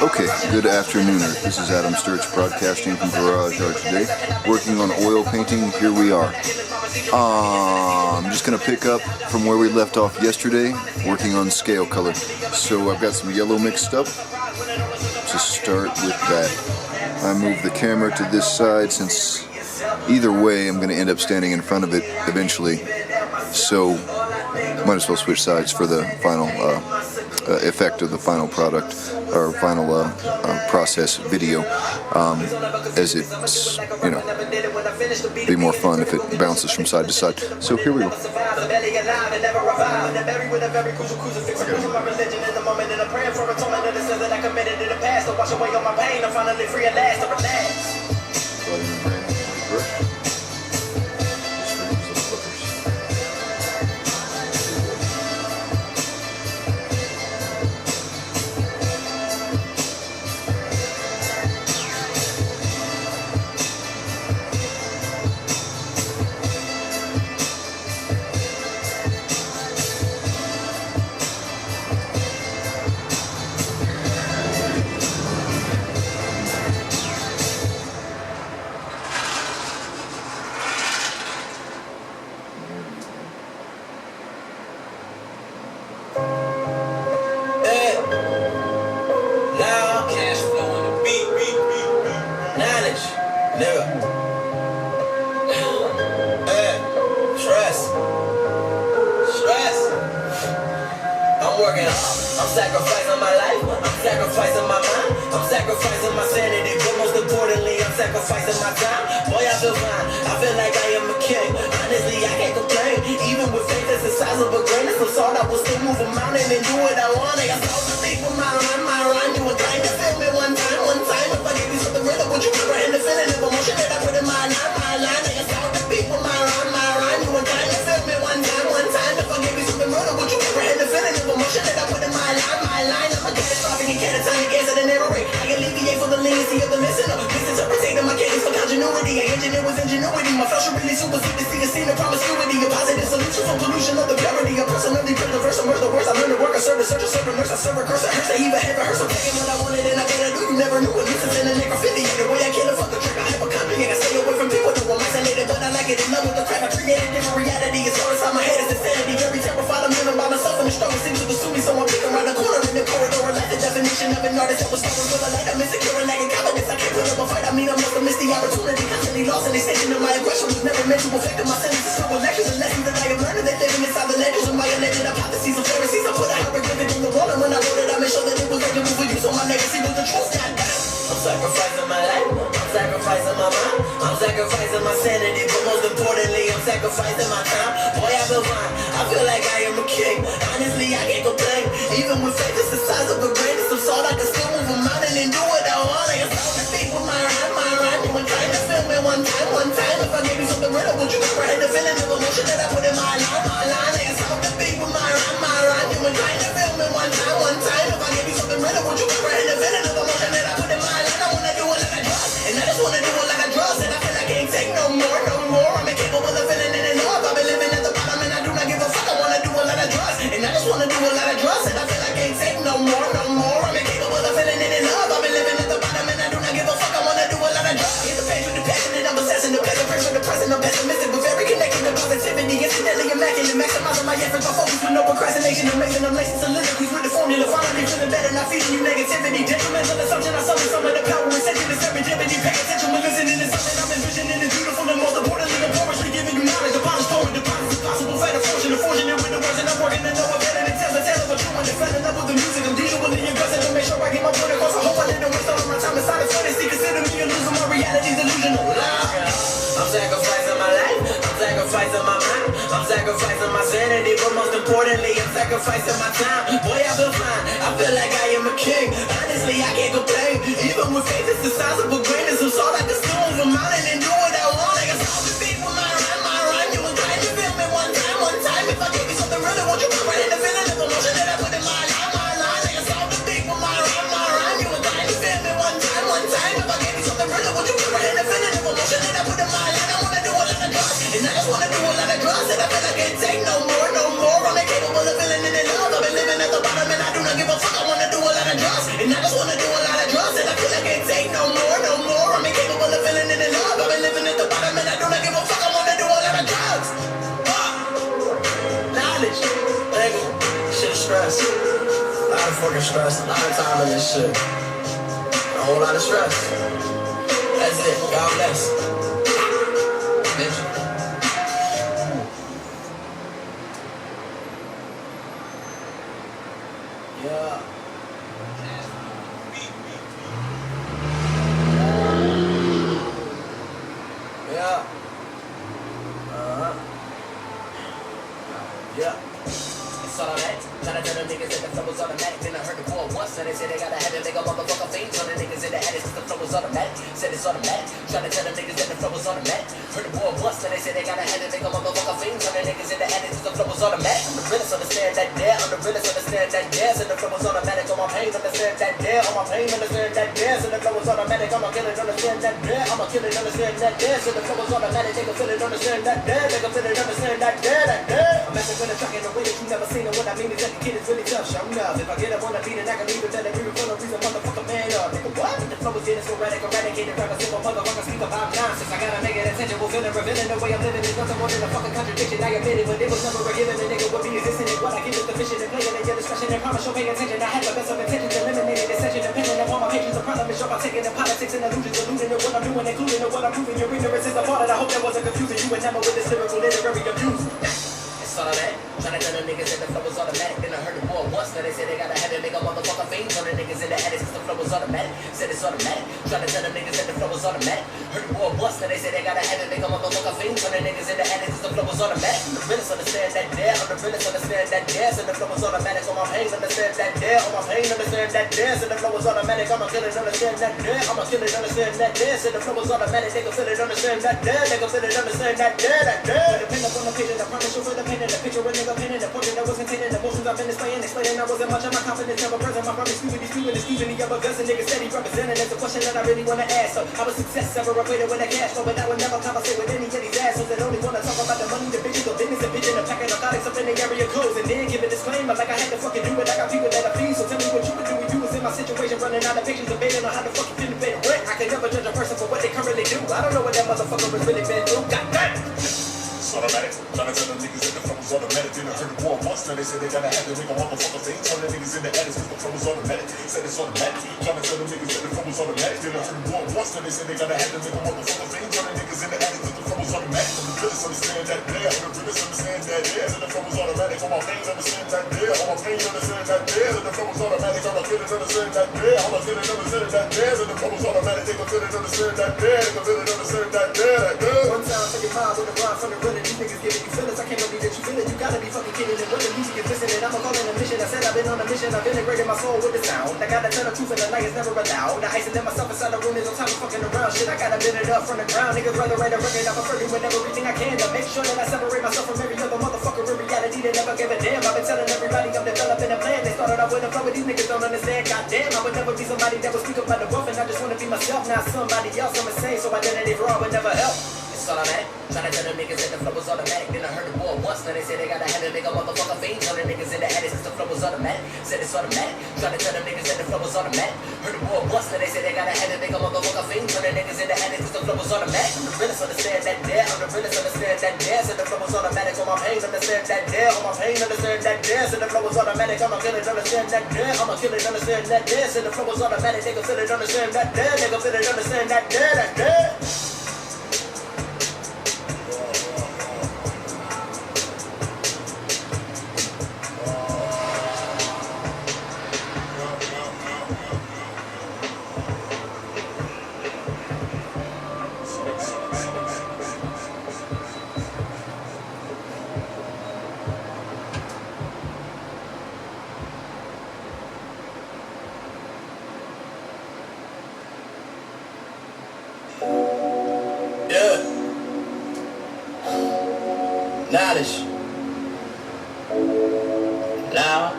Okay, good afternoon. This is Adam Sturch broadcasting from Garage Art today, working on oil painting. Here we are. I'm just going to pick up from where we left off yesterday, working on scale color. So I've got some yellow mixed up. To start with that, I move the camera to this side since either way I'm going to end up standing in front of it eventually. So might as well switch sides for the final effect of the final product or final process video, as it's, be more fun if it bounces from side to side. So here we go. I'm sacrificing my life, I'm sacrificing my mind, I'm sacrificing my sanity, but most importantly, I'm sacrificing my time. Boy, I feel fine, I feel like I am a king. Honestly, I can't complain, even with faith that's the size of a grain of salt, I will still move a mountain and do what I want. I saw the thing with my rhyme, you were trying to feel me one time. If I give you something real, would you comprehend the feeling of emotion that I put in my line? I saw the beat with my rhyme, you were trying to feel me one time. If I give you something real, would you comprehend the feeling of emotion that I put in my line? I'm a catastrophic and catatonic answer to narrate. I alleviate for the leniency of the listener. Misinterpreting my cadence for continuity. I engineer with ingenuity. My flow should really supersede the sea of scene of promiscuity. A positive solution for pollution of the purity. A personally put the verse and the words I learned to work. I serve a search, I serve a nurse, I serve a curse. I hurt, I even have a hearse. I'm taking what I wanted and I gotta do. You never knew it. This is in a necrophilia. The way I kill a fuck the trick. I have a copy. I stay away from people who are isolated, but I like it in love with the crap. I created different reality. It's all inside my head. It's insanity. Very terrified. I'm living by myself and the struggle seems to consume me. So I'm peeking around the corner in the corridor. I like the definition of an artist that was starting with a light. I'm insecure and lacking confidence. I can't put up a fight. I mean, I must have missed the opportunity. Constantly lost in the station of my aggression was never meant to affect my sentences. With lectures and lessons that I have learned that living inside the legends of my alleged hypotheses and Pharisees. I put a hieroglyphic on the wall, and when I wrote it, I made sure that it was legible for you, so my legacy was the truth. I'm sacrificing my life, I'm sacrificing my mind, I'm sacrificing my sanity, but most importantly, I'm sacrificing my time. Boy, I feel fine, I feel like I am a king. Honestly, I can't complain. Even with faith that's the size of a grain of salt, I can still move a mountain and do what I want. I can start to speak with my rhyme. You were trying to feel me one time. If I gave you something real, would you comprehend the feeling of emotion that I put in my line? I can start to speak with my rhyme. You were trying to feel me one time. If I gave you something real, would you comprehend the feeling of emotion that I put in my line? I wanna do it like I trust, and I just wanna do it like I trust, and I feel like I can't take no more. I'm incapable of feeling it enough. I've been living at the bottom, and I do not give a fuck. I wanna do it like I trust, and I just wanna do it like I trust, and I feel like I can't take no more. I'm incapable of feeling it enough. I've been living at the bottom, and I do not give a fuck. I wanna do it like I trust. Get the page with the passion, and I'm obsessing the present, pressure, the present. I'm pessimistic, but very connected to positivity. Incidentally immaculate, maximizing my efforts. My focus with no procrastination. Amazing, I'm lacing soliloquies with the formula. Finally feeling better, not feeding you negativity. Detrimental assumption, I summon some of the power. Essential is serendipity. Pay attention when listening to something I'm envisioning is beautiful and most importantly, I'm powerfully giving you knowledge. The polished poem, the power is possible. Fight a fortune, unfortunate with the words, and I'm working to know it better than tell the tale of a true one. They fell in love with the music. I'm visually aggressive to make sure I get my point across. I hope I didn't waste all of my time inside of fantasy. Consider me a loser, my reality's delusional. I'm sacrificing my life, I'm sacrificing my mind, I'm sacrificing my sanity, but most importantly, I'm sacrificing my time. Boy, I feel fine, I feel like I am a king. Honestly, I can't complain. Even with faith, it's the size of a grain of salt. I can still move a mountain and do what I want. I can start to beat with my rhyme. You were trying to feel me one time. If I gave you something real, would you comprehend the feeling of emotion that I put in my line? I can start to beat with my rhyme. You were trying to feel me one time. If I gave you something real, would you comprehend the feeling of emotion that I put in my line? I wanna do it like I trust, and I just wanna do it like I trust, and I feel like I can't take no more. I'm incapable of feeling it in love. I've been living at the bottom, and I do not give a fuck. I wanna lot of fucking stress, a lot of time in this shit. A whole lot of stress. That's it. God bless. Bitch. Yeah. Yeah. Yeah. It's all that. Tryna tell them niggas that the flow was automatic. Then I heard the boy once, and they said they gotta have it, make a motherfucker famous. On the niggas in the attic, cause the flow was automatic. Said it's automatic. Tryna tell them niggas that the flow was automatic. Heard the boy once, and they said they gotta have it, make a motherfucker famous. On the niggas in the attic, cause the flow was automatic. I'm the realest, understand that there. I'm the realest, understand that yes. And the flow was automatic on my pain, understand that there. On my pain, understand that yes. And the flow was automatic, I'ma kill it, understand that there. I'ma kill it, understand that yes. And the flow was automatic, they can feel it, understand that there. They can feel it, understand that there, that there. I'm messing with a track in the way that you never seen it. What I mean is that the kid is really tough. Show enough. If I get up on the beat and I can leave it, then every for no reason, motherfucker, man up. Nigga, what? The flow is getting sporadic, eradicated, rappers, simple motherfucker, speak about nonsense. I gotta make it intentional, feeling, revealing the way I'm living. There's nothing more than a fucking contradiction. I admit it, but it was never a given. The nigga would be existing. And what I get is the vision and playing and your discretion and promise you'll pay attention. I had the best of intentions, eliminated this session, depending upon my pages of parliament. Show I'm taking in politics and illusions, alluding to what I'm doing, including to what I'm proving. Your ignorance is a part of it. I hope that wasn't confusing. You enamored with this lyrical literary abuse. It's all that. Tryna tell them niggas that the flow was automatic. Then I heard the boy once, now they say they gotta have it, make a motherfucker famous. On the niggas in the attic, cause the flow was automatic. Said it's automatic. Tryna tell them niggas that the flow was automatic. Heard the boy once, now they say they gotta have it, make a motherfucker famous. On the niggas in the attic, cause the flow was automatic. I'm the realest, understand that there. I'm the realest, understand that yes. And the flow was automatic on my pain, understand that there. On my pain, understand that yes. And the flow was automatic, I'ma kill it, understand that there. I'ma kill it, understand that yes. And the flow was automatic, they can feel it, understand that there. They can feel it, understand that there, that there. Depend upon the page, and I promise you'll feel the pain in the picture, a nigga painting the portrait that was containing emotions I've been explaining. I wasn't much of my confidence, never present. My promise, excuse me, other guns and niggas steady representing. That's a question that I really wanna ask. So, how was success ever equated with a cash flow? But I would never conversate with any of these assholes that only wanna talk about the money, the bitches, the business, the bitch, and the pack of narcotics up in the area codes. And then give a disclaimer like I had to fucking do it. I got people that I feed, so tell me what you would do if you was in my situation, running out of patience, debating on how the fuck you didn't pay the rent. I can never judge a person for what they currently do. I don't know what that motherfucker has really been through. God damn. Automatic. Tryna tell them niggas that the flow was automatic. Then I heard the war once, now they say they gotta have it, make a motherfucker famous. All the niggas in the attic, cause the flow was automatic. Said it's automatic. Tryna tell them niggas that the flow was automatic. Then I heard the war once, now they say they gotta have it, make a motherfucker famous. All the niggas in the attic, cause the flow was automatic. I'm the realest, understand that there. I'm the realest, understand that there. And the flow was automatic. On my pain, understand that there. On my pain, understand that there. And the flow was automatic. I'ma feel it, understand that there. I'ma feel it, understand that there. And the flow was automatic. They can feel it, understand that there. They can feel it, understand that there. That there. One time for your mind with a rhyme from the reality. These niggas giving you feelings. I can't believe that you feel it. You gotta be fucking kidding. And what the music is listening. I'm calling a mission. I said I've been on a mission. I've integrated my soul with the sound. I gotta tell the truth and the lie is never allowed. The isolate myself inside the room. There's no time for fucking around. Shit, I gotta build it up from the ground. Niggas rather write a record. I prefer doing everything I can to make sure that I separate myself from every other motherfucker in reality that never give a damn. I've been telling everybody I'm developing a plan. They started off with a flow, but these niggas don't understand. Goddamn, I would never be somebody that would speak up about the wealth, and I just wanna be myself, not somebody else. I'm insane, so identity fraud would never help. It's automatic. Tryna tell them niggas that the flow was automatic. Then I heard the boy once, now they say they gotta have it, make a motherfucker famous. All the niggas in the attic, cause the flow was automatic. Said it's automatic. Tryna tell them niggas that the flow was automatic. Heard the boy once, now they say they gotta have it, make a motherfucker famous. All the niggas in the attic, cause the flow was automatic. I'm the realest, understand that there. I'm the realest, understand that there. Said the flow was automatic. On my pain, understand that there. On my pain, understand that there. Said the flow was automatic. I'ma kill it, understand that there. I'ma kill it, understand that there. Said the flow was automatic. They can feel it, understand that there. They can feel it, understand that there. That there. Yeah. Knowledge. Now.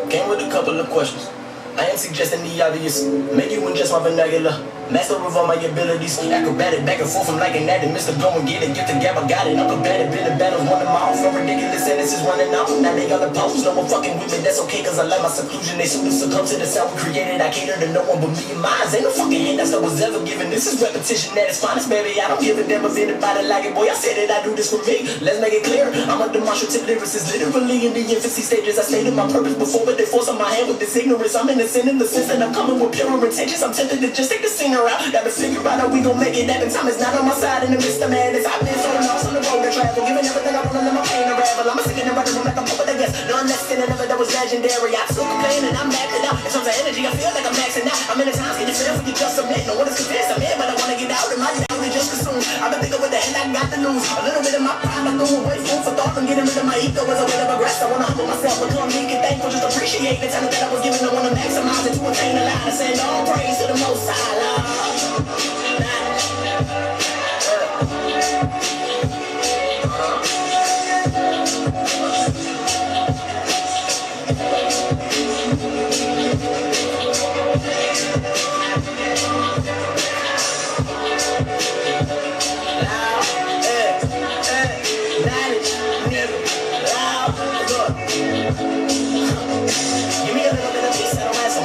Came with a couple of questions. I ain't suggesting the obvious. Make you ingest my vernacular. Master of all my abilities. Acrobatic back and forth, I'm like an addict. Mr. Go and get it, get the gap, I got it. I'm combative, been in battles, one of my own. So ridiculous sentences running out. Now they on the post, no one fucking with me. That's okay, cause I like my seclusion. They soon succumb to the sound we created. I cater to no one but me and mine. Ain't no fucking handout that was ever given. This is repetition at its finest, baby. I don't give a damn if anybody like it. Boy, I said that I do this for me. Let's make it clear. I'm a demonstrative lyricist, literally in the infancy stages. I stated my purpose before, but they force on my hand with this ignorance. I'm innocent in the sense that I'm coming with pure intentions. I'm tempted to just take the scenery out. Gotta figure out how we gon' make it happen. Time is not on my side in the midst of madness. I've been so lost on the road to travel, giving everything I wanna let my pain unravel. I'm a singing and writing room like I'm puppet, I guess. None less than another that was legendary. I'm still complaining, I'm maxing out. In terms of energy, I feel like I'm maxing out. I'm in the times, can you feel for you just submit? No one is convinced I'm in, but I wanna get out of my down and just consume. I've been thinking what the hell I got to lose. A little bit of my pride, I threw away food for thought. I'm getting rid of my ego as a way of aggress. I wanna humble myself, become meek and thankful. Just appreciate the talent that I was given. I wanna maximize it to attain the line. I send all praise to the Most High, Lord.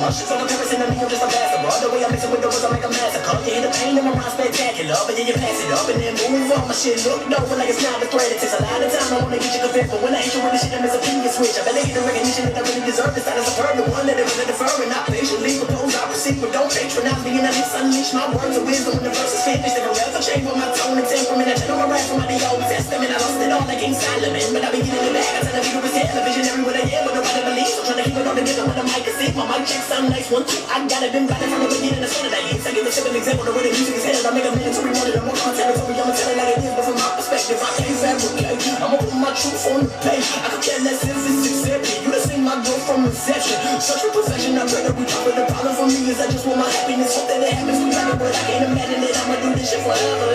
She's on the purpose and I'm just a bastard. The way I mix it with the words, I make a massacre. You hear the pain in my mind spectacular, but then you pass it up and then move on. My shit look over like it's not a threat. It takes a lot of time, I wanna get you convinced, but when I hit you with the shit, I miss a opinion switch. I better get the recognition that I really deserve. This status of her, the one that I really defer, and I patiently propose, I proceed, but don't patronize me. And I just unleash my words of wisdom when the verse is finished. They forever change with my tone and temperament. I channel my rap from the Old Testament. I lost it all like King Solomon, but I be getting it back. I tell the people it's television everywhere they am, but nobody believes. I'm trying to keep it all together when the mic is sick. My mic check sound nice, 1, 2. I got it been right from the beginning. That's one of that hits. I give a simple example of where the music is headed. I make a minute to rewind it. I'm on my territory. I'ma tell it like it is, but from my perspective, I can't fabricate. I'ma put my truth on the page. I could care less if it's accepted. You done seen my growth from inception. Search for perfection. I pray that we try, but the problem for me is I just want my happiness. Hope that it happens we got it, but I can't imagine that I'ma do this shit forever.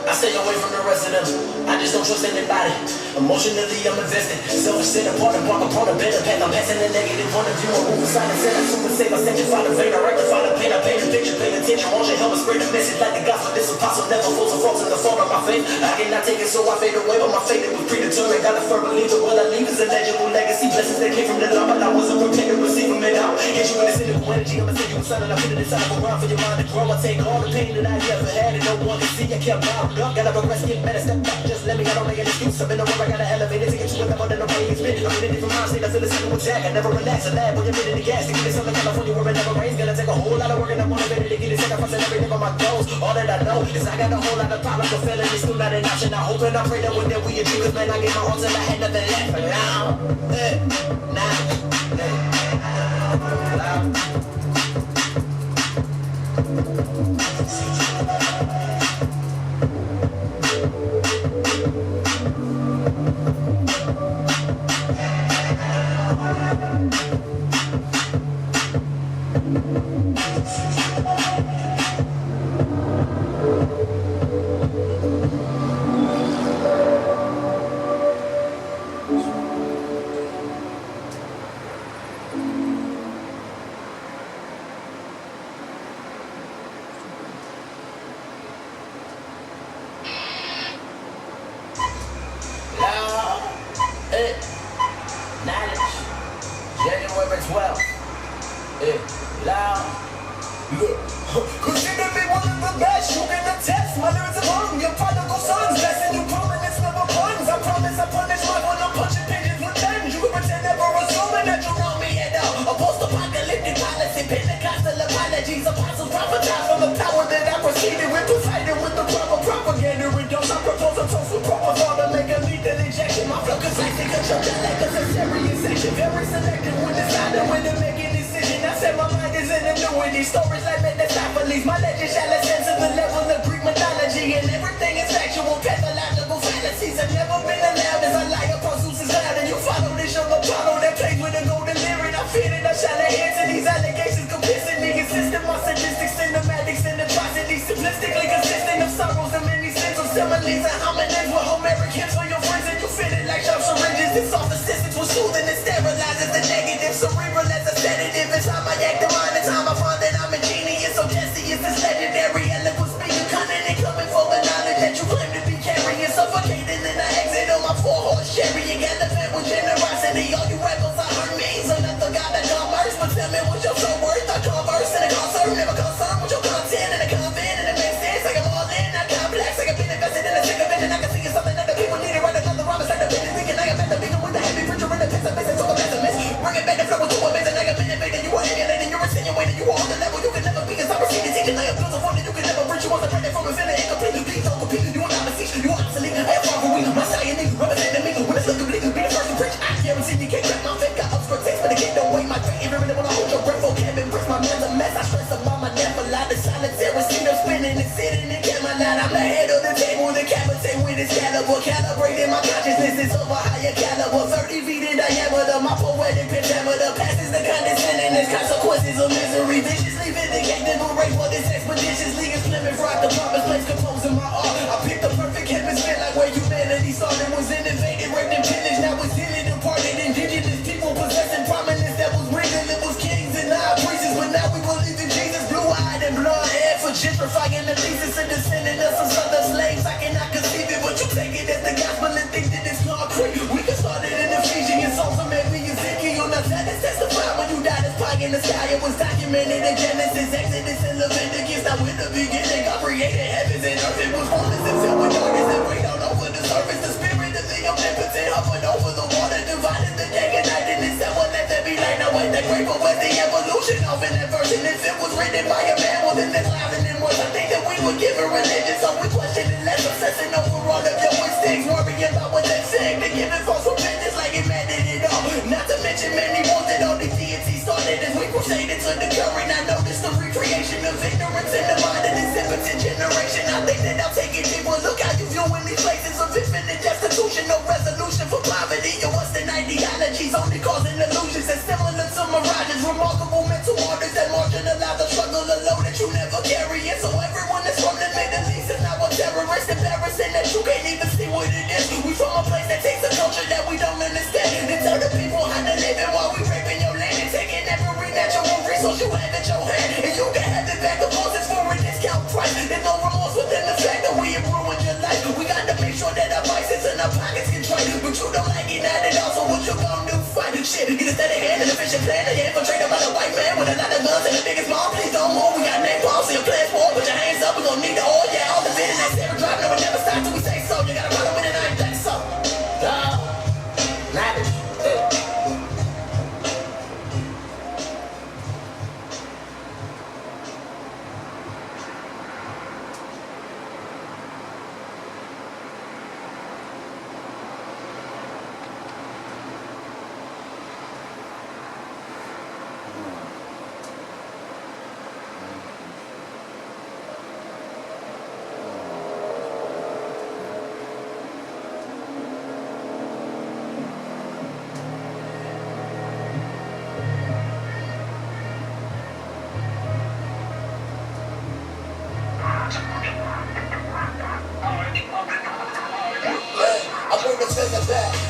I stay away from the rest of them. I just don't trust anybody. Emotionally, I'm invested. Self-centered, part and park upon a better path. I'm passing the negative point of view. I'm moving side and center. Super safe, I sanctify the vein. I rectify the pain. I paint a picture, pay attention. Won't you help me spread the message like the gospel? This apostle never falls or falls in the fall of my faith. I cannot take it, so I fade away. But my faith, it was predetermined. Got a firm believer. What I leave is a legible legacy. Blessings that came from the Lord, but I wasn't prepared to receive them at all. Get you in the cynical energy. I'ma send you a sign and I put it inside of a rhyme for your mind to grow. I take all the pain that I ever had and no one can see. I kept bottled up. Gotta progress, get better, step back. Just let me, I don't make an excuse. I've been over, I gotta elevate it to get to a level that nobody has been. I'm in a different mind state, I feel the same attack. I never relax, I laugh when you're in the gas. To get it Southern California where it never rains. Gonna take a whole lot of work and I'm motivated to get it sacrificing everything on my goals. All that I know is I got a whole lot of problems. I'm feeling it's still not an option. I hope and I pray that one day we achieve. Cause man, I gave my all till I had nothing left. But now, January 12th. Loud. Look. Consider me one of the best. You can attest. My lyrics are hung. Your prodigal sons. Blessing you prominence never puns. I promise I punish my when I'm punching pigeons with tens. You can pretend never assuming that you wrong me at all. A post-apocalyptic policy. Pentecostal apologies. Apostles prophesied from the power that I proceeded with. Provided with the proper propaganda. Reduce. I propose a toast for proper thought to make a lethal injection. My flow concise. Control the like a serious section. Very selective when deciding when to make a decision. I said my mind is in annuity. Stories like Mephistopheles. My legend shall ascend to the level of Greek mythology. And everything is factual, pathological fantasies. I've never been allowed as I lie upon Zeus's loud. And you follow this young Apollo that plays with a golden lyric. I fear that I shall adhere to these allegations. Complicit, inconsistent, my statistics, cinematics, and atrocities. Simplistically consistent of sorrows and many sins of similes and homonyms with Homeric hymns for your friends. And you fit it like sharp syringes. This soft assistance was soothing. and sterilizes the negative. Cerebral as a sedative. It's time I act the mind. It's time I find that I'm a genius. So Jesse is this legendary eloquent speaker. Cunning and coming for the knowledge that you claim to be carrying. Suffocating in the exit on my 4-horse chariot. Elephant with generosity. All you rebels I heard me. So nothing got to commerce. But tell me what your show worth. I converse in a concert. Never concerned with your content. And a convent. And it makes sense. Like I'm all in. Not complex. Like I've been invested in a sick of it. And I can see it's something that the people need to write another rhyme. It's like the business thinking I am at the beacon with the heavy preacher and the piss. I miss it. So I'm pessimist. Bring it back to flow with you amazing. Like I'm innovating. You are emulating. You're insinuating. You are on the level you can never be. As I receive the teaching. I am built upon that you can never reach. You want to break it from within it. Incomplete. Please don't compete. You are not a cease. You are obsolete. I am far from weak. My science nigga representing me. When it's looking bleak, be the first to preach. I guarantee you can't crack my fake. Got upskirt taste, but the kid don't wait my fate. Even when I hold your breath, vocab and bricks. My man's a mess. I stress about my never lie. The solitary seat of spinning and sitting in Camelot. I'm the head of the table. The capitate with his caliber. Calibrating my consciousness. It's over higher caliber. 30 feet in diameter. My poetic pentameter passes the condescending. There's consequences of misery. Viciously vindicated. Berate what is expeditiously. It's Plymouth Rock. The promised place composing my art. I picked the perfect hemisphere like where humanity started. Was innovated, raped and pillaged. Now it's healing, departed. Indigenous people possessing prominence that was regal. It was kings and high priests. But now we believe in Jesus. Blue-eyed and blonde-haired for gentrifying the thesis and descending us some southern slaves. I cannot conceive it, but you take it as the gospel and think that it's concrete. We can start it in Ephesians, songs of maybe Ezekiel. Now that is testified when you died as pie in the sky. It was documented in Genesis, Exodus, and Leviticus. Now in the beginning, God created heavens and earth. It was formless and filled with darkness and rain out over the surface. The spirit of the omnipotent hovered over the water, divided the day and night, and it said, well, let there be light. Now ain't that grateful was the evolution of an inversion. If it was written by a man, well, then there's life and then worse. I think that we were given religion, so we question it less, obsessing over all of your instincts, worrying about what they think. They're giving false repentance like it mattered it all. Not to mention many wanted all these deities started as we crusaded to the current. I noticed the recreation of ignorance in the mind of this impotent generation. I think that I'll take it deeper. Look how you viewing these places of infinite destitution. No resolution for poverty or Western ideologies, only causing illusions and similar to mirages. Remarkable mental orders that marginalize the struggle alone that you never carry. And so everyone that's from the Middle East is now a terrorist. Embarrassing that you can't even see what it is. We from a place that takes a culture that we don't understand and tell the people how to live it while we raping your land and taking every natural resource you have in your hand. And you can have it back, of course it's for a discount price. There's no remorse within the fact that we have ruined your life. We got to make sure that our vices and our pockets can trade. But you don't like it, not at all, so what you gonna do? Fight shit, get a steady hand and a vision plan. They infiltrated by the white man with a lot of guns and the biggest bomb. Please don't move, we got napalm, so your plans for. Put your hands up, we gon' need the oil, yeah. All the bit in that Sarah drive, no, it never stops till we say so. You gotta run with it, I ain't that so. Lavish.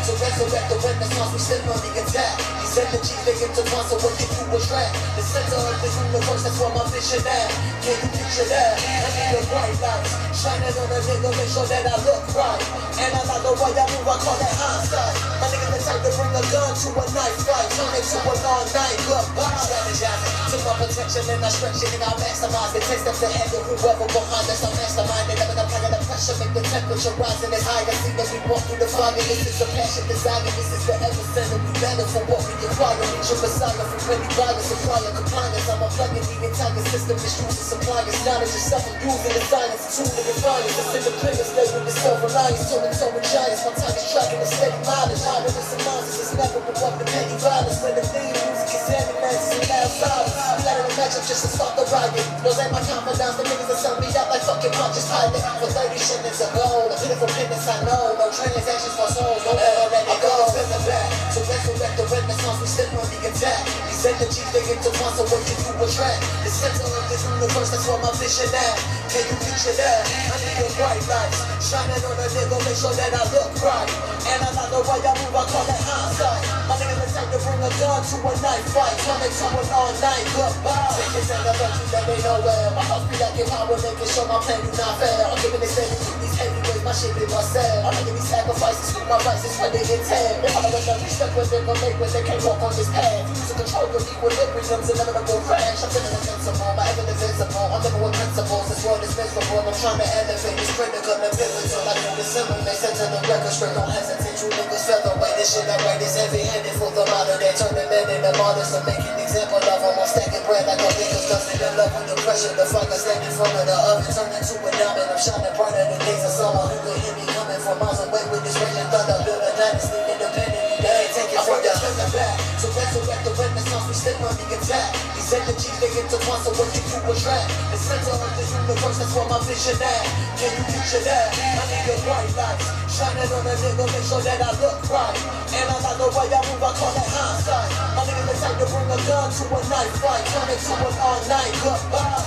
To resurrect the renaissance, we still on the attack. These energies, they intertwine, so what can you attract? The center of the universe, that's where my vision at. Can you picture that? I need a bright light, shining on a nigga, make sure that I look right. And I like the way I move, I call that hindsight. My nigga the type to bring a gun to a knife fight, turn it to a long night club fight. Strategizing to my protection, and I stretch it, and I maximize it. Takes steps ahead of whoever behind us, I'm masterminded. Never applying the pressure, make the temperature rise, and it's higher. See that we walk through the fire, this is the passion, desire, this is the epicenter. We better for what we acquire. Reach your messiah from any buyer, supplier, compliance. I'm a plug in the entire system, distributing suppliers. Knowledge yourself, I'm using the science, a tool to refine it. It's independence, stay with the self-reliance, toe to toe with giants. My time is tracking the steady mileage. Higher than some minds, it's never above the petty violence. When the theme music is animated and loud silence. I'm letting them match up just to start the riot. Those ain't my confidants, the niggas that sell me out like fucking punches pilot. For 30 shillings a gold, a pitiful pittance I know. No transactions for souls, no ever let it go. Spin the back, to resurrect the renaissance, we still on the attack. Send the G's, they get to want, so what you do attract the center of this universe, that's where my vision at. Can you picture that? I need a bright light shining on a nigga, make sure that I look right. And I like the way I move, I call that hindsight. My nigga the type to bring a gun to a knife fight, coming to an all-night goodbye. Take this and I bet you that they nowhere. My heart be like if I would make it sure my plan do not fail. I'm giving this steady to these heavyweights, my shit be my sad. I'm making these sacrifices for my vices when they get tagged. If I don't let every step what they're gonna make when they can't walk on this path. Use to control your equilibrium's inevitable crash. I'm feeling invincible, my ever invincible. I'm living with principles, this world is miserable. I'm trying to elevate this critical and pivotal. I do this simple, they set to the record straight. Don't hesitate, you niggas featherweight. This shit I write is heavy-handed for the modern day. Turn the men into martyrs to make an example of them. I'm stacking bread like a baker's dozen. In love with the pressure, the fuck I stand in front of the oven. Turn into a diamond, I'm shining brighter than days of summer. You can hear me coming from miles away with this raging thunder. Build a dynasty independently, they ain't taking from the turn back. So resurrect the renaissance, we still on the attack. These energies, they get to want, so what you do attract the center of this universe, that's where my vision at. Can you picture that? I need a bright light shining on a nigga, make sure that I look right. And I like the way I move, I call that hindsight. My nigga the type to bring a gun to a knife fight, turn it to an all-night goodbye.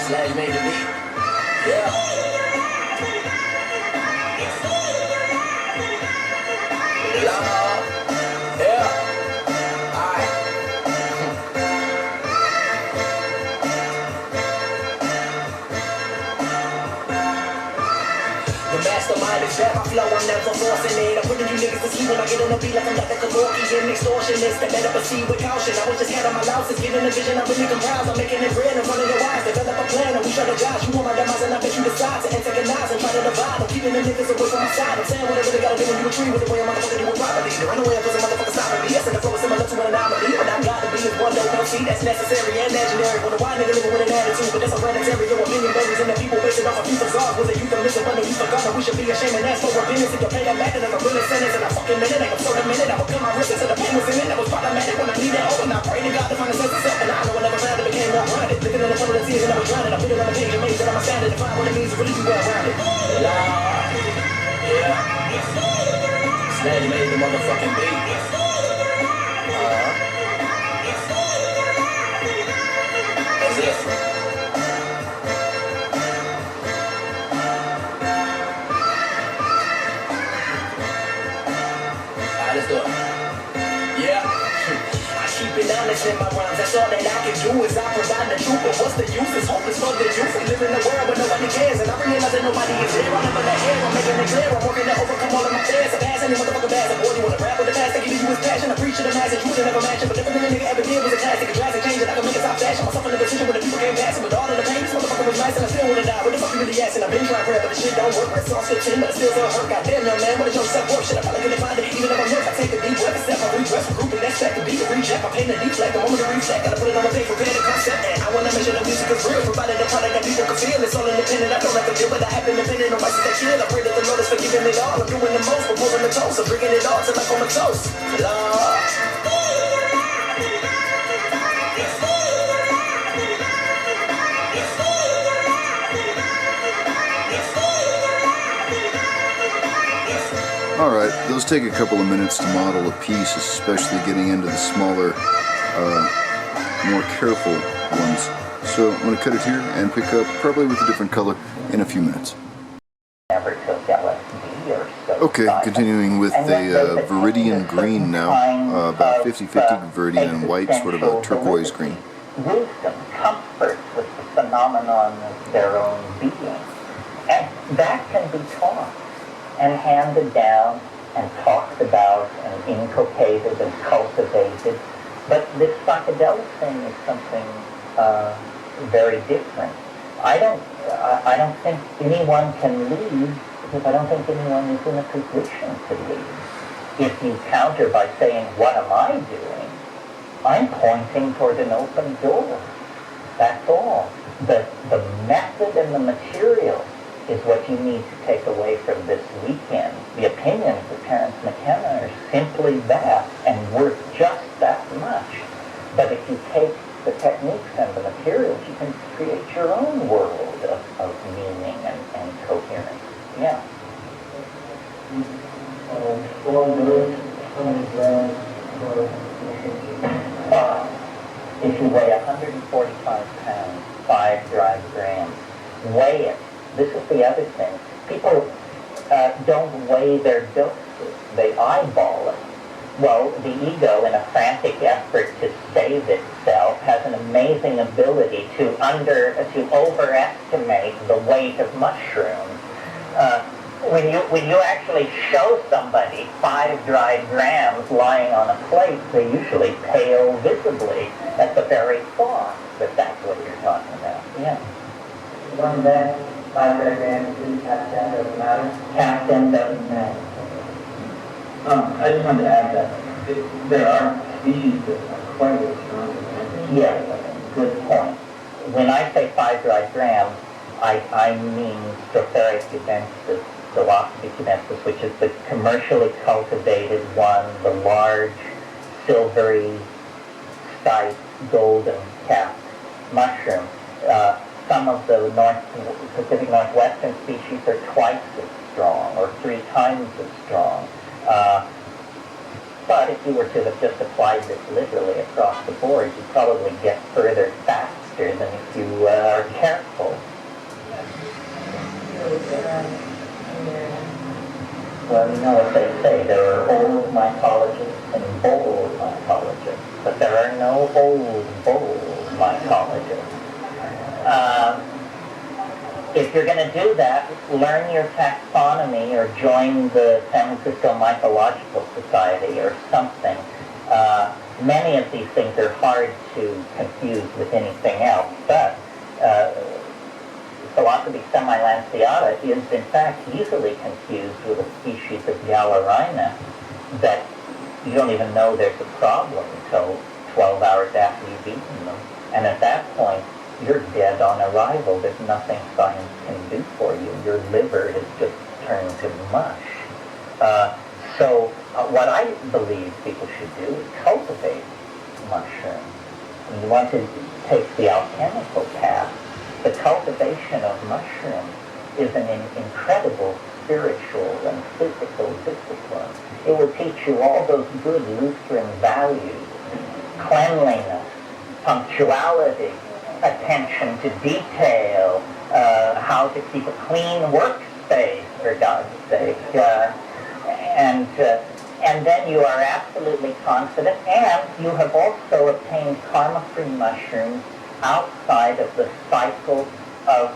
Slash made the beat. Yeah. Yeah. Alright. The mastermind is that my flow, I'm never forcing it. I'm putting you niggas to sleep when I get on the beat like I'm like a Kevorkian extortionist. That better proceed with caution. I was just counting my losses, getting a vision, I'm really comprised. I'm making it real in front of your eyes. Develop a plan and we strategize. You want my demise and I bet you decide to antagonize and try to divide. I'm keeping the niggas away from my side. I'm saying what I really gotta do when you agree with the way a motherfucker do it properly. There ain't no way I'm a motherfucker stopping me. Yes, and the flow is similar to an anomaly. But I gotta be is one dope MC that's necessary and legendary. When a white nigga living with an attitude, but that's a planetary. Your opinion babies and the people basing off of youth of God. Was a youth of listen, when the youth of God, we should be ashamed and ask for opinions. If you play that matter, like a real sentence and I fucking minute, like I'm so minute. I would cut my wrist until the pain was in it. That was problematic when I needed hope. And I pray to God to find a sense of self. And I know I never found it, became more grounded. Living in the front of the tears and I was drowning. I put it on the page and made that I'm a standard. To find what it means to really do well rounded. Yeah. Slash made the motherfucking beat. That's it. Let's do it. Yeah. I keep it honest in my rhymes. That's all that I can do is I provide the truth. But what's the use? It's hopeless for the youth. We live in a world where nobody cares. And I realize that nobody is there. I'm in the air. I'm making it clear. I'm working to overcome all of my fears. I'm passing any motherfucking bags. Boy, you wanna rap with the past? I give you his passion. I preach to the masses. Truth never matching. But everything a nigga ever did was a classic. A drastic change that I can make it top fashion. Myself in the decision where the people came passing. With all of the pain, this motherfucker was nice and I still wanna die. What the fuck you really asking? I've been trying forever, but the shit don't work. Red sauce 15, but it still don't hurt. Goddamn, young man, what is your self-worth? Shit, I probably couldn't find it. Even if I'm nervous, I take a deep breath and step. I redress, regroup, and that's back to beat the reject. I paint a deep flag, the moment to reset. Gotta put it on the page, prepare the concept. And I wanna make sure the music is real, provided the product that people can feel. It's all independent, I don't have to deal with. I have been dependent on vices that kill. I pray that the Lord is forgiving it all. I'm doing the most, proposing the toast. I'm bringing it all till I come a toast. Lord. Alright, those take a couple of minutes to model a piece, especially getting into the smaller, more careful ones. So I'm going to cut it here and pick up, probably with a different color, in a few minutes. Okay, continuing with the Viridian green now, about 50-50 Viridian and white, sort of a turquoise green. Wisdom, comfort with the phenomenon of their own being. And that can be taught and handed down and talked about and inculcated and cultivated. But this psychedelic thing is something very different. I don't think anyone can lead because I don't think anyone is in a position to lead. If you counter by saying, what am I doing? I'm pointing toward an open door. That's all. The method and the material is what you need to take away from this weekend. The opinions of Terence McKenna are simply that, and worth just that much. But if you take the techniques and the materials, you can create your own world of meaning and coherence. Yeah. 4 minutes, 20 grams. If you weigh 145 pounds, 5 dry grams, weigh it. This is the other thing. People don't weigh their doses. They eyeball it. Well, the ego, in a frantic effort to save itself, has an amazing ability to overestimate the weight of mushrooms. When you actually show somebody 5 dry grams lying on a plate, they usually pale visibly at the very thought that that's what you're talking about. Yeah. One bag, 5 grams, 2 captain, doesn't matter. Captain doesn't matter. I just wanted to add that there are species that are quite as strong as Yes, good point. When I say 5 dry grams, I mean Stropharia cubensis, Psilocybe cubensis, which is the commercially cultivated one, the large, silvery, striped, golden capped mushroom. Some of the Pacific Northwestern species are twice as strong or 3 times as strong. But if you were to have just applied this literally across the board, you'd probably get further faster than if you are careful. Well, you know what they say, there are old mycologists and bold mycologists, but there are no old, bold mycologists. If you're going to do that, learn your taxonomy or join the San Francisco Mycological Society or something. Many of these things are hard to confuse with anything else, but Psilocybe semilanciata is in fact easily confused with a species of Galerina that you don't even know there's a problem until 12 hours after you've eaten them. And at that point, you're dead on arrival. There's nothing science can do for you. Your liver has just turned to mush. So what I believe people should do is cultivate mushrooms. And you want to take the alchemical path. The cultivation of mushrooms is an incredible spiritual and physical discipline. It will teach you all those good Lutheran values: cleanliness, punctuality, attention to detail, how to keep a clean workspace, for God's sake. And then you are absolutely confident, and you have also obtained karma-free mushrooms outside of the cycle of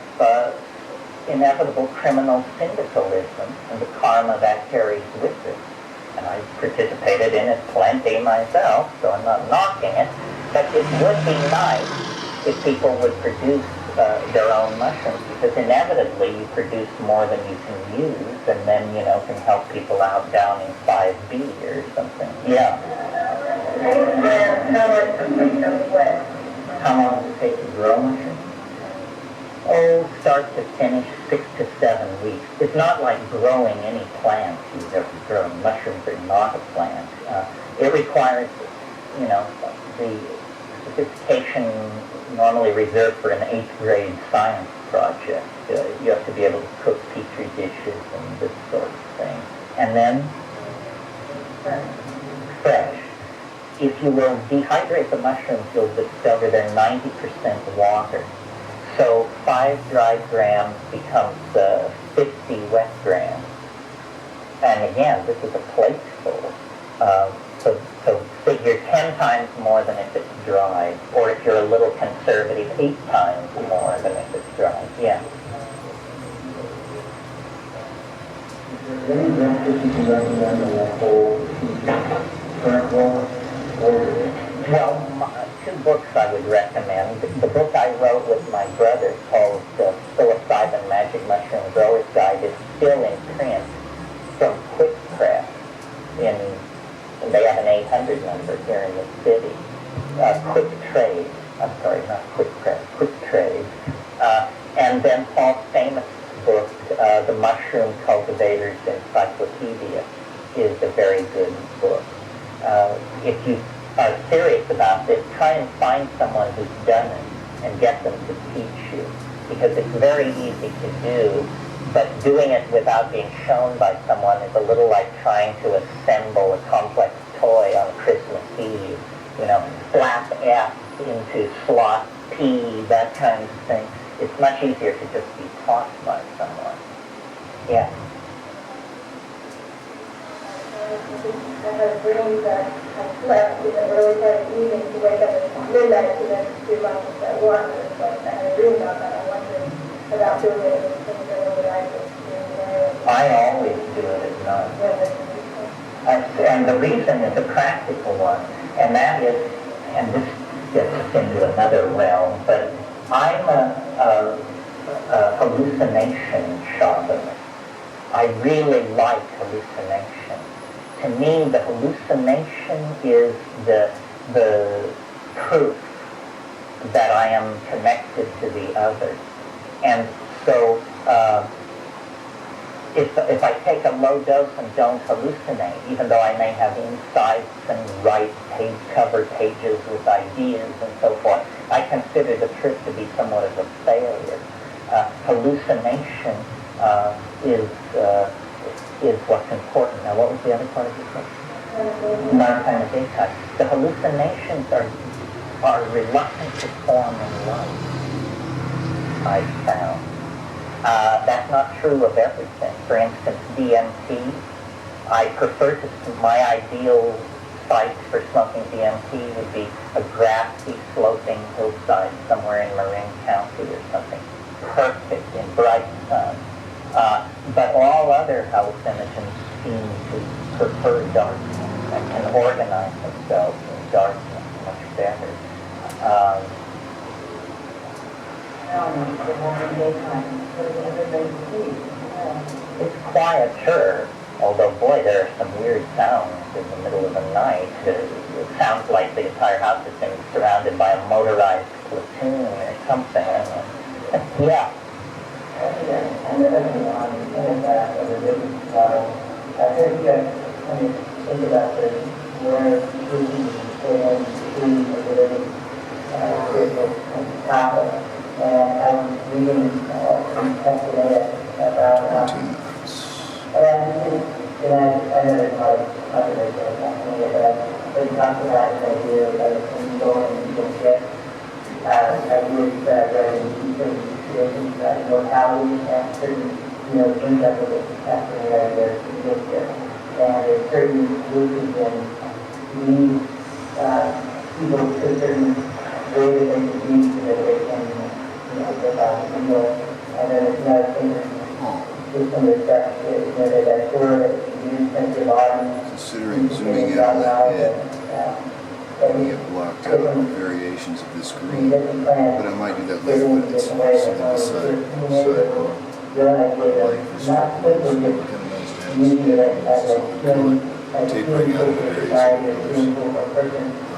inevitable criminal syndicalism and the karma that carries with it. And I participated in it plenty myself, so I'm not knocking it, but it would be nice if people would produce their own mushrooms, because inevitably you produce more than you can use, and then, can help people out down in 5B or something. Yeah. How long does it take to grow mushrooms? Oh, start to finish, 6 to 7 weeks. It's not like growing any plant you've ever grown. Mushrooms are not a plant. It requires, the sophistication normally reserved for an 8th grade science project. You have to be able to cook petri dishes and this sort of thing. And then, fresh. If you will dehydrate the mushrooms, you'll discover they're 90% water. So 5 dry grams becomes 50 wet grams. And again, this is a plateful. So figure 10 times more than if it's dried, or if you're a little conservative, 8 times more than if it's dried. Yeah. Is there any benefit you can recommend on that whole current war? Well, 2 books I would recommend. The book I wrote with my brother called Psilocybin Magic Mushroom Grower's Guide is still in print from Quick Press. They have an 800 number here in the city. Quick Trade. I'm sorry, not Quick Press. quick trade. And then Paul's famous book, The Mushroom Cultivator's Encyclopedia, is a very good book. If you are serious about this, try and find someone who's done it and get them to teach you, because it's very easy to do, but doing it without being shown by someone is a little like trying to assemble a complex toy on Christmas Eve. You know, slap F into slot P, that kind of thing. It's much easier to just be taught by someone. Yeah. I had a dream that I slept in the early part of the evening to wake up at midnight to then do lunch at 1. It's like I had a dream about that. I wondered about doing it and things that I could do. I always do it at night. And the reason is a practical one, and that is, and this gets into another realm, but I'm a hallucination shopper. I really like hallucination. To me, the hallucination is the proof that I am connected to the other. And so, if I take a low dose and don't hallucinate, even though I may have insights and write cover pages with ideas and so forth, I consider the trip to be somewhat of a failure. Hallucination is what's important. Now, what was the other part of your question? Non-simultaneous. The hallucinations are reluctant to form in life, I've found. That's not true of everything. For instance, DMT, I prefer my ideal site for smoking DMT would be a grassy, sloping hillside somewhere in Marin County or something. Perfect in bright sun. But all other hallucinogens seem to prefer darkness and can organize themselves in darkness much better. It's quieter, although boy, there are some weird sounds in the middle of the night. It sounds like the entire house has been surrounded by a motorized platoon or something. Yeah. I think when you think about this, where topic, and I was reading some estimate about I know there's a lot of controversy on that, but it talks about this idea of people and people get ideas that are in certain situations, mortality and certain, things that will happen that are significant. And there's certain groups and these people to a certain way that they can be so that they can, and then it's another thing with some of the stuff that sure that you use sensitive body. Considering zooming out of that head, we have blocked out variations of this screen, but I might do that later when it's something beside life is kind of nice to have so tapering out of the various colors.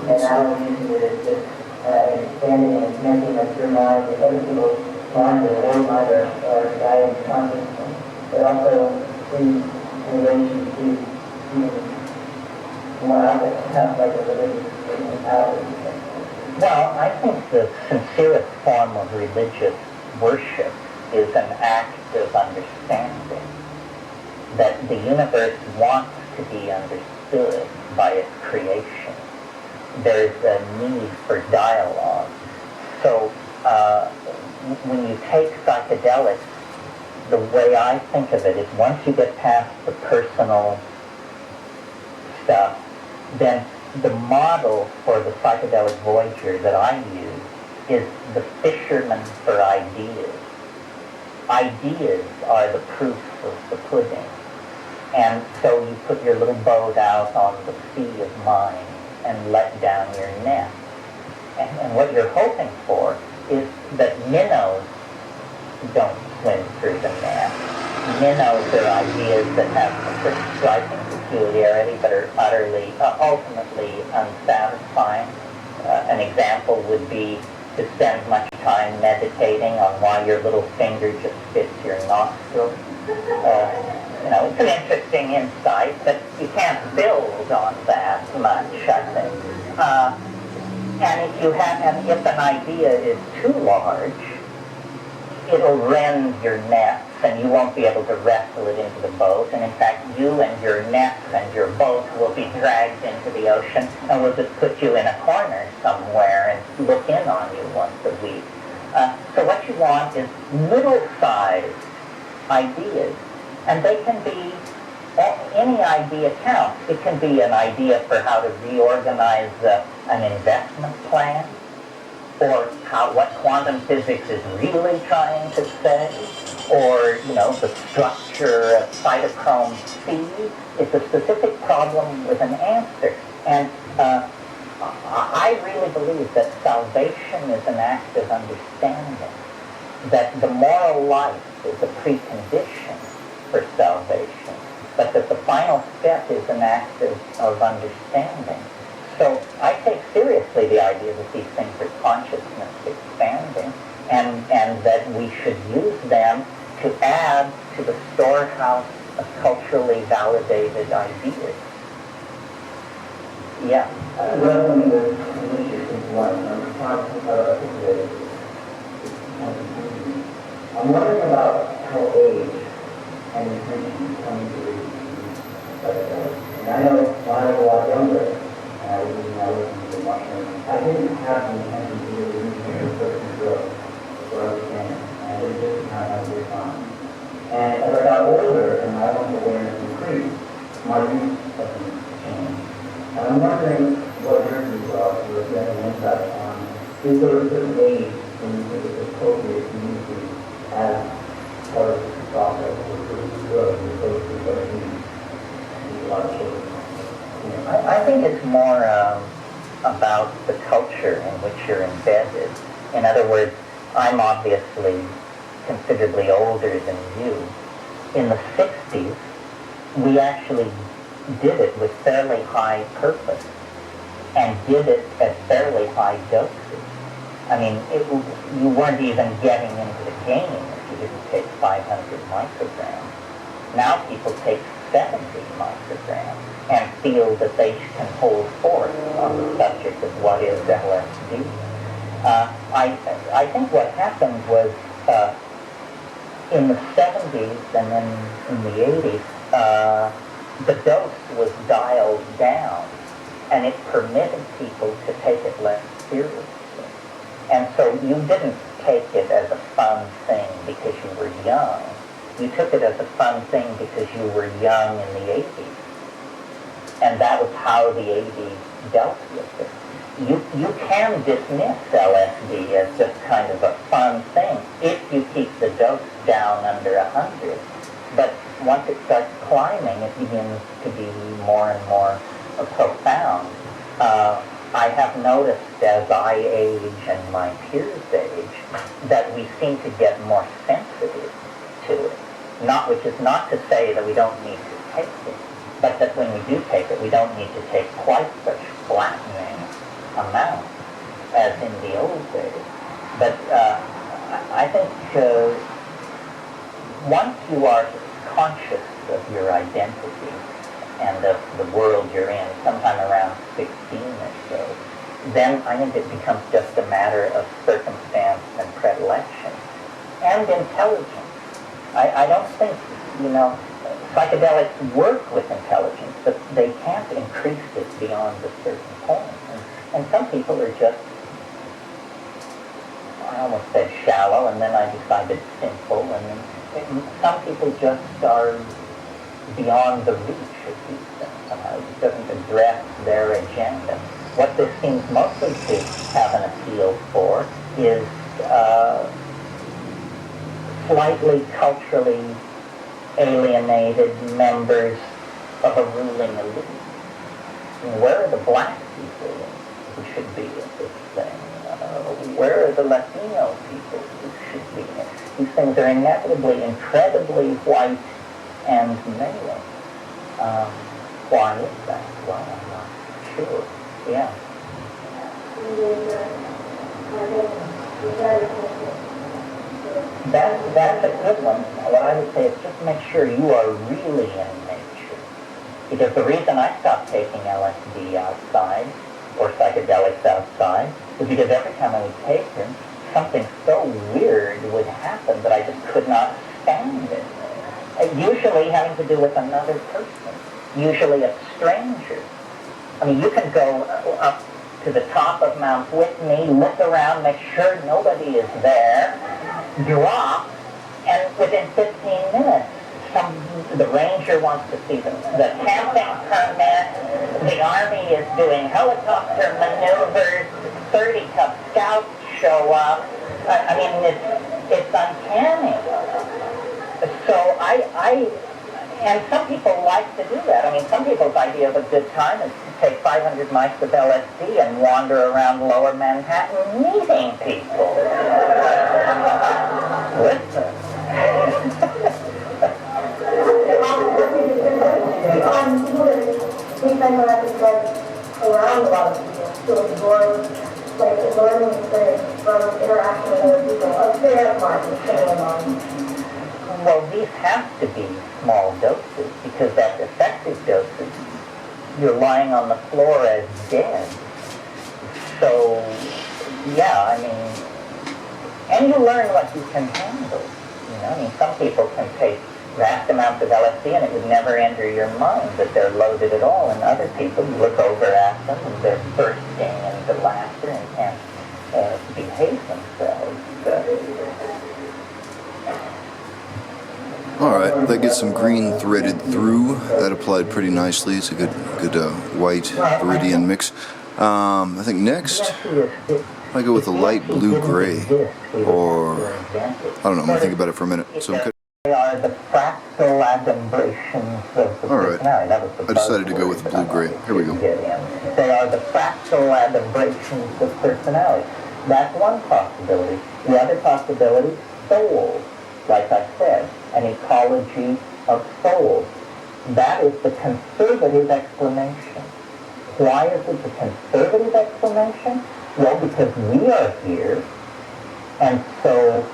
And I was using it as just expanding and connecting up your mind with other people's mind or their mind or guiding consciousness, but also in relation to being more out there, kind of like a religious mentality. Well, I think the sincerest form of religious worship is an act of understanding, that the universe wants to be understood by its creation. There's a need for dialogue. So when you take psychedelics, the way I think of it is once you get past the personal stuff, then the model for the psychedelic voyager that I use is the fisherman for ideas. Ideas are the proof of the pudding. And so you put your little boat out on the sea of mind and let down your net. And what you're hoping for is that minnows don't swim through the net. Minnows are ideas that have a certain striking peculiarity but are utterly, ultimately unsatisfying. An example would be to spend much time meditating on why your little finger just fits your nostril. It's an interesting insight, but you can't build on that much, I think. And if an idea is too large, it'll rend your nets, and you won't be able to wrestle it into the boat. And in fact, you and your nets and your boat will be dragged into the ocean, and we'll just put you in a corner somewhere and look in on you once a week. So what you want is middle-sized ideas, and they can be any idea counts. It can be an idea for how to reorganize an investment plan, or what quantum physics is really trying to say, or, the structure of cytochrome C. It's a specific problem with an answer. And I really believe that salvation is an act of understanding, that the moral life is a precondition for salvation, but that the final step is an act of understanding. So I take seriously the idea that these things are consciousness expanding, and that we should use them to add to the storehouse of culturally validated ideas. Yeah. Well, an interesting one. I'm trying to articulate it. I'm wondering about how age and intention come into the and I know when I was a lot younger, and I was listening to Washington, I didn't have the intention to really reach a certain growth or understanding, and it just kind of had a time. And as I got older and my own awareness increased, my views of things changed. And I'm wondering what your views are, or if you have an insight on, is there a certain age when you think it's appropriate to use these as part of the process for personal growth, as opposed to what it means to a lot of children? I think it's more about the culture in which you're embedded. In other words, I'm obviously considerably older than you. In the 60s, we actually did it with fairly high purpose and did it at fairly high doses. I mean, you weren't even getting into the game if you didn't take 500 micrograms. Now people take 70 micrograms and feel that they can hold forth on the subject of what is LSD. I think what happened was in the 70s and then in the 80s, the dose was dialed down, and it permitted people to take it less seriously. And so you didn't take it as a fun thing because you were young. You took it as a fun thing because you were young in the 80s. And that was how the 80s dealt with it. You can dismiss LSD as just kind of a fun thing if you keep the dose down under 100. But once it starts climbing, it begins to be more and more profound. I have noticed as I age and my peers age that we seem to get more sensitive to it. Which is not to say that we don't need to take it, but that when we do take it, we don't need to take quite such flattening amount as in the old days. But I think once you are conscious of your identity and of the world you're in, sometime around 16 or so, then I think it becomes just a matter of circumstance and predilection and intelligence. I don't think, psychedelics work with intelligence, but they can't increase it beyond a certain point. And some people are just, I almost said shallow, and then I decided simple, and then some people just are beyond the reach of these things. Somehow it doesn't address their agenda. What this seems mostly to have an appeal for is slightly culturally alienated members of a ruling elite. Where are the black people who should be in this thing? Where are the Latino people who should be in it? These things are inevitably incredibly white and male. Why is that? Well, I'm not sure. Yeah. That's a good one. What I would say is just make sure you are really in nature. Because the reason I stopped taking LSD outside, or psychedelics outside, is because every time I would take them, something so weird would happen that I just could not stand it. Usually having to do with another person, usually a stranger. I mean, you can go up to the top of Mount Whitney, look around, make sure nobody is there, drop, and within 15 minutes, the ranger wants to see the camping permit, the army is doing helicopter maneuvers, 30 Cub Scouts show up. I mean, it's uncanny. So and some people like to do that. I mean, some people's idea of a good time is to take 500 mics of LSD and wander around lower Manhattan meeting people. Listen. Around a lot of people to absorb like a learning experience from interaction with other people of their mind and similar mind. Well, these have to be small doses because at effective doses, you're lying on the floor as dead. So, yeah, I mean, and you learn what you can handle. You know, I mean, some people can take vast amounts of LSD and it would never enter your mind that they're loaded at all. And other people, you look over at them and they're bursting into laughter and can't behave themselves. All right, that gets some green threaded through. That applied pretty nicely. It's a good white viridian mix. I think next I go with a light blue-gray, or I don't know. I'm gonna think about it for a minute. So they are the fractal adumbrations of the personality. I decided to go with blue-gray. Here we go. They are the fractal adumbrations of personality. That's one possibility. The other possibility, soul. Like I said, an ecology of souls. That is the conservative explanation. Why is it the conservative explanation? Well, because we are here, and so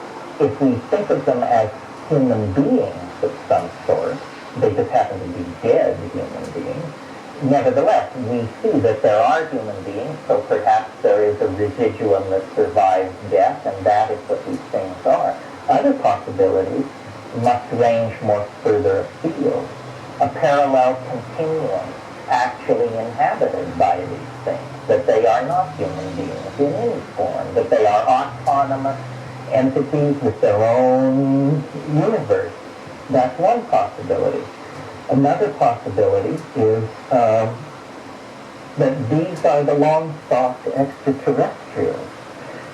if we think of them as human beings of some sort, they just happen to be dead human beings. Nevertheless, we see that there are human beings, so perhaps there is a residuum that survives death, and that is what these things are. Other possibilities must range more further afield. A parallel continuum actually inhabited by these things, that they are not human beings in any form, that they are autonomous entities with their own universe. That's one possibility. Another possibility is that these are the long-sought extraterrestrials,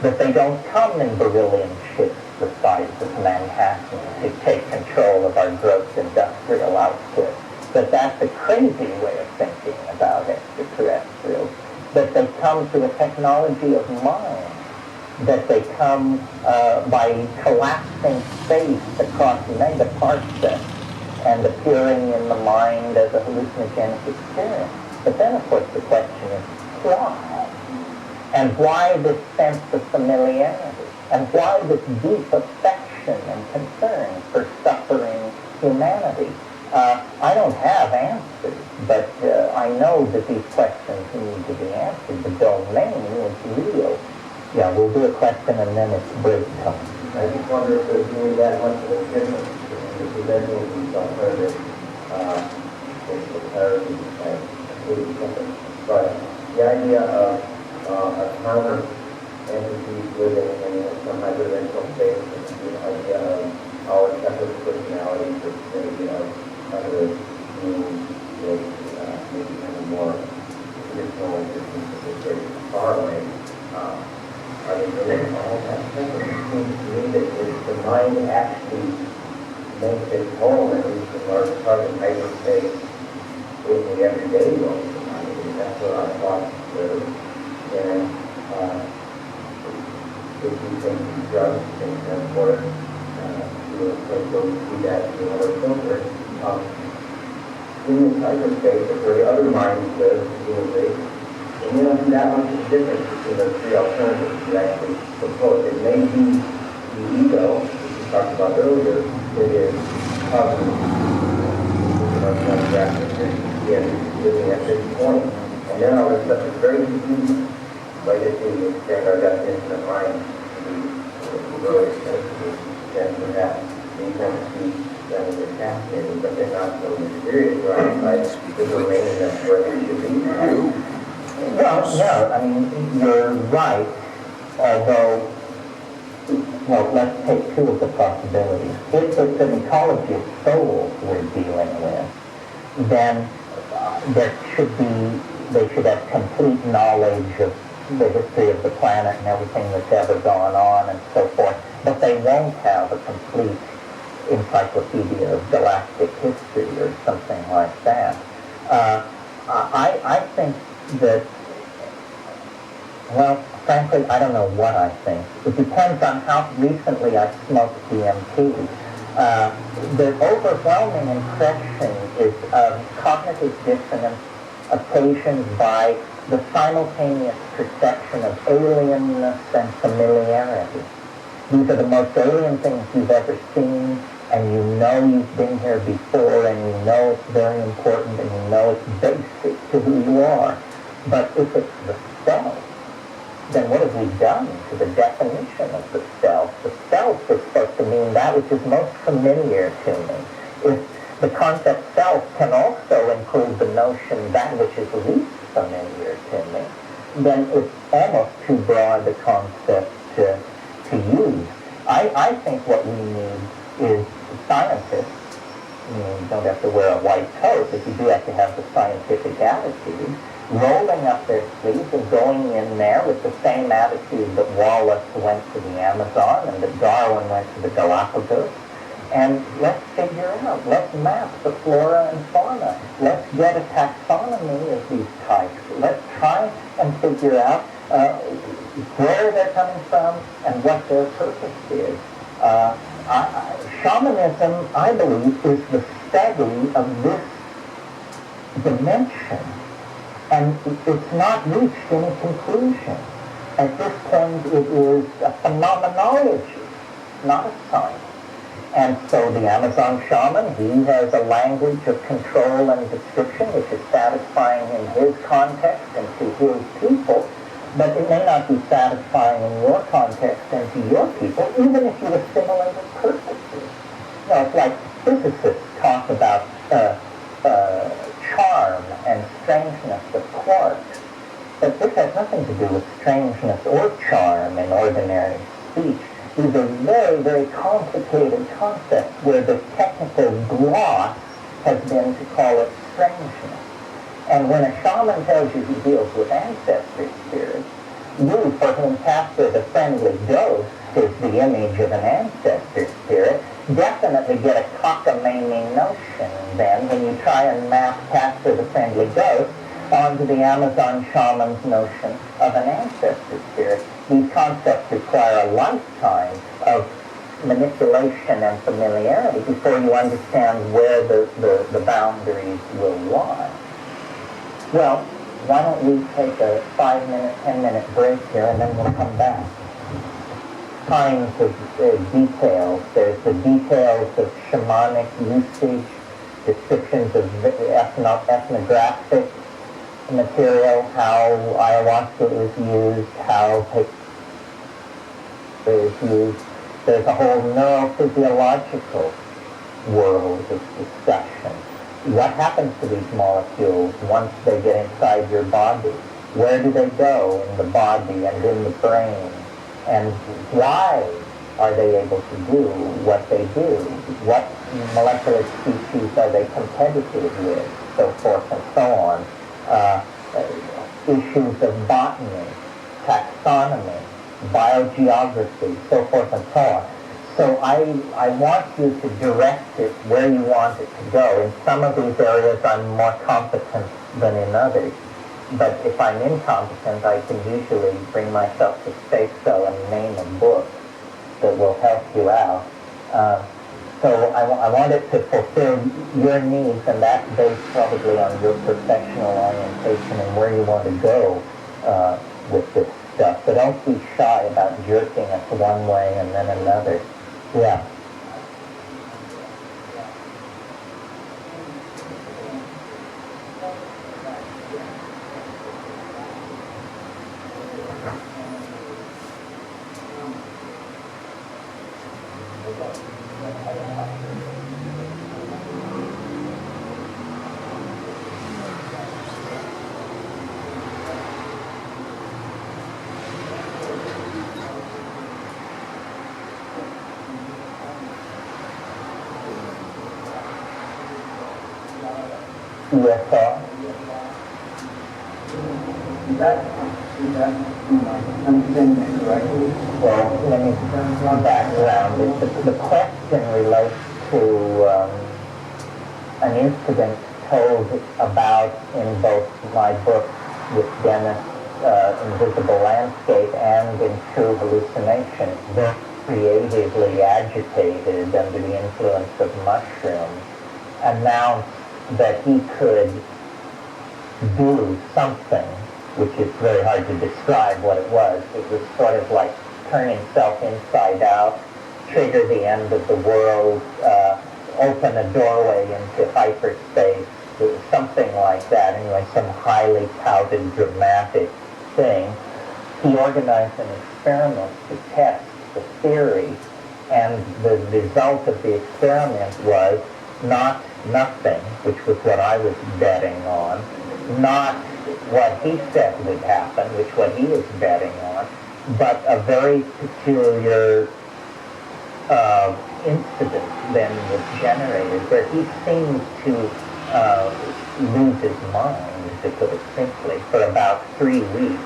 that they don't come in beryllium ships the size of Manhattan to take control of our gross industrial output. But that's a crazy way of thinking about extraterrestrials. That they come through a technology of mind. That they come by collapsing space across megaparsecs and appearing in the mind as a hallucinogenic experience. But then, of course, the question is why? And why this sense of familiarity? And why this deep affection and concern for suffering humanity? I don't have answers, but I know that these questions need to be answered. The domain is real. Yeah, we'll do a question and then it's break time. I just wonder if there's really that much of a difference between the presenting these alternative clarity and completely different. But the idea of a counter entities living in some hyperdimensional space, and the idea of our separate personalities, which maybe other beings, maybe kind of more traditional existence of this very far away. Are they related all that separate? It seems to me that if the mind actually makes its home, at least in large part of hyperspace, in the everyday world of the mind, that's what our thoughts live. And if you think drugs can transport to a place where we see that in another filter, in this hyperspace, where the other minds live, presumably, And you don't see that much of a difference between those three alternatives you actually propose. It may be the ego, which we talked about earlier, that is causing again, living at this point. And then all of a sudden, it's very easy, like I say, we extend our definition of mind to be really sensitive, then perhaps we want to see them as fascinating, but they're not so mysterious, right? Like the domain that's where they should be. Well, no, I mean, you're right, although, well, let's take two of the possibilities. If it's an ecology of souls we're dealing with, then they should have complete knowledge of the history of the planet and everything that's ever gone on and so forth, but they won't have a complete encyclopedia of galactic history or something like that. I think that, well, frankly, I don't know what I think. It depends on how recently I smoked DMT. The overwhelming impression is of cognitive dissonance occasioned by the simultaneous perception of alienness and familiarity. These are the most alien things you've ever seen, and you know you've been here before, and you know it's very important, and you know it's basic to who you are. But if it's the self, then what have we done to the definition of the self? The self is supposed to mean that which is most familiar to me. If the concept self can also include the notion that which is least familiar to me, then it's almost too broad a concept to use. I think what we need is scientists. You don't have to wear a white coat, but you do have to have the scientific attitude, rolling up their sleeves and going in there with the same attitude that Wallace went to the Amazon and that Darwin went to the Galapagos. And let's figure out, let's map the flora and fauna. Let's get a taxonomy of these types. Let's try and figure out where they're coming from and what their purpose is. Shamanism, I believe, is the study of this dimension. And it's not reached any conclusion. At this point, it is a phenomenology, not a science. And so the Amazon shaman, he has a language of control and description which is satisfying in his context and to his people, but it may not be satisfying in your context and to your people, even if you assimilate it perfectly. You know, it's like physicists talk about charm and strangeness of quarks, but this has nothing to do with strangeness or charm in ordinary speech. These are very, very complicated concepts where the technical gloss has been to call it strangeness. And when a shaman tells you he deals with ancestry spirits, you, for whom Castor the Friendly Ghost is the image of an ancestor spirit, definitely get a cockamamie notion then when you try and map Castor the Friendly Ghost onto the Amazon shaman's notion of an ancestor spirit. These concepts require a lifetime of manipulation and familiarity before you understand where the boundaries will lie. Well, why don't we take a 5-minute, 10-minute break here and then we'll come back. Kinds of details. There's the details of shamanic usage, descriptions of ethnographic material, how ayahuasca is used, how is used. There's a whole neurophysiological world of discussion. What happens to these molecules once they get inside your body? Where do they go in the body and in the brain? And why are they able to do what they do? What molecular species are they competitive with? So forth and so on. Issues of botany, taxonomy, biogeography, so forth and so on. So I want you to direct it where you want it to go. In some of these areas I'm more competent than in others. But if I'm incompetent, I can usually bring myself to say so and name a book that will help you out. So I want it to fulfill your needs, and that's based probably on your professional orientation and where you want to go with this stuff. So don't be shy about jerking us one way and then another. Yeah. Your thought? Well, let me background. The question relates to an incident told about in both my book with Dennis, Invisible Landscape, and in True Hallucination. Very creatively agitated under the influence of mushrooms, announced that he could do something, which is very hard to describe what it was. It was sort of like turn himself inside out, trigger the end of the world, open a doorway into hyperspace, something like that. Anyway, some highly touted, dramatic thing. He organized an experiment to test the theory, and the result of the experiment was not nothing, which was what I was betting on, not what he said would happen, which what he was betting on, but a very peculiar incident then was generated where he seemed to lose his mind, to put it simply, for about 3 weeks,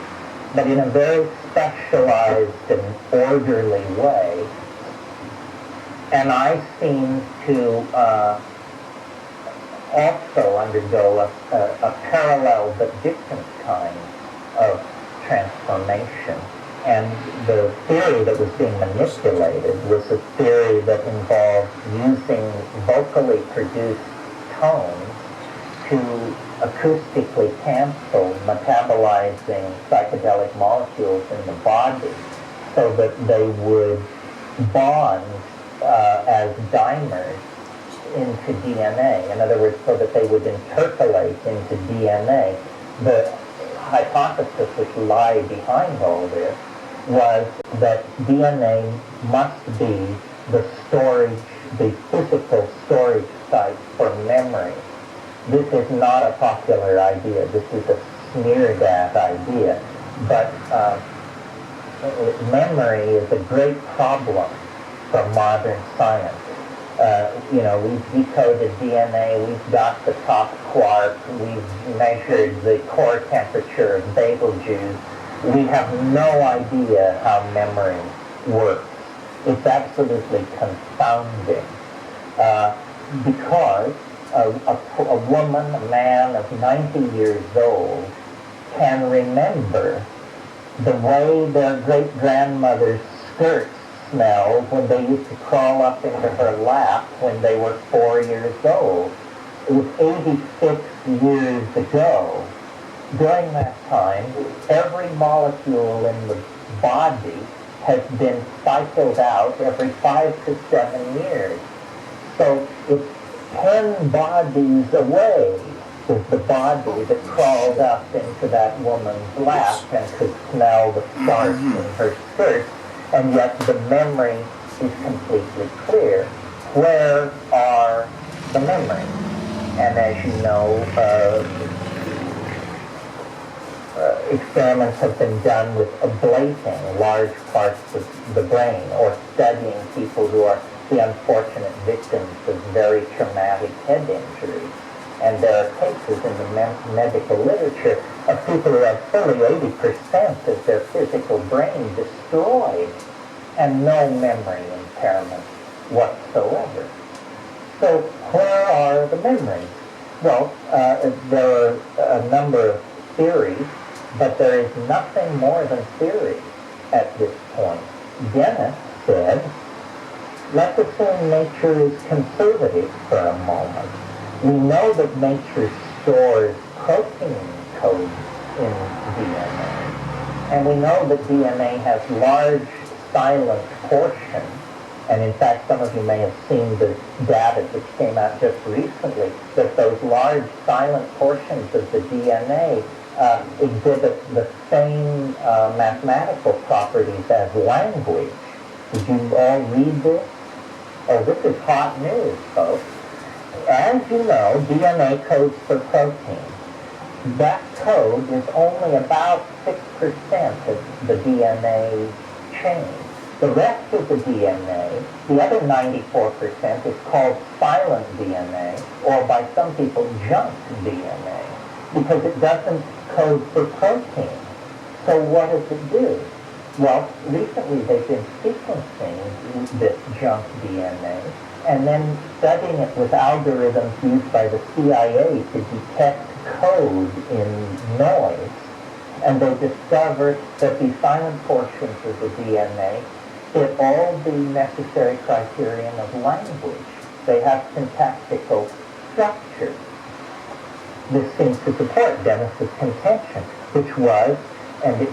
but in a very specialized and orderly way. And I seemed to also undergo a parallel but different kind of transformation. And the theory that was being manipulated was a theory that involved using vocally produced tones to acoustically cancel metabolizing psychedelic molecules in the body so that they would bond as dimers into DNA. In other words, so that they would interpolate into DNA. The hypothesis which lied behind all this was that DNA must be the storage, the physical storage site for memory. This is not a popular idea. This is a sneered at idea. But memory is a great problem for modern science. We've decoded DNA, we've got the top quark, we've measured the core temperature of Betelgeuse. We have no idea how memory works. It's absolutely confounding because a woman, a man of 90 years old can remember the way their great-grandmother's skirts smelled when they used to crawl up into her lap when they were 4 years old. It was 86 years ago. During that time, every molecule in the body has been cycled out every 5 to 7 years. So it's 10 bodies away is the body that crawled up into that woman's lap and could smell the starch in her skirt, and yet the memory is completely clear. Where are the memories? And as you know, experiments have been done with ablating large parts of the brain or studying people who are the unfortunate victims of very traumatic head injuries. And there are cases in the medical literature of people who have fully 80% of their physical brain destroyed and no memory impairment whatsoever. So where are the memories? Well, there are a number of theories, but there is nothing more than theory at this point. Dennis said, let's assume nature is conservative for a moment. We know that nature stores protein codes in DNA. And we know that DNA has large silent portions, and in fact some of you may have seen the data which came out just recently, that those large silent portions of the DNA exhibit the same mathematical properties as language. Did you all read this? Oh, this is hot news, folks. As you know, DNA codes for protein. That code is only about 6% of the DNA chain. The rest of the DNA, the other 94%, is called silent DNA, or by some people, junk DNA, because it doesn't code for protein. So what does it do? Well, recently they've been sequencing this junk DNA and then studying it with algorithms used by the CIA to detect code in noise. And they discovered that the silent portions of the DNA fit all the necessary criterion of language. They have syntactical structure. This seems to support Dennis's contention, which was, and it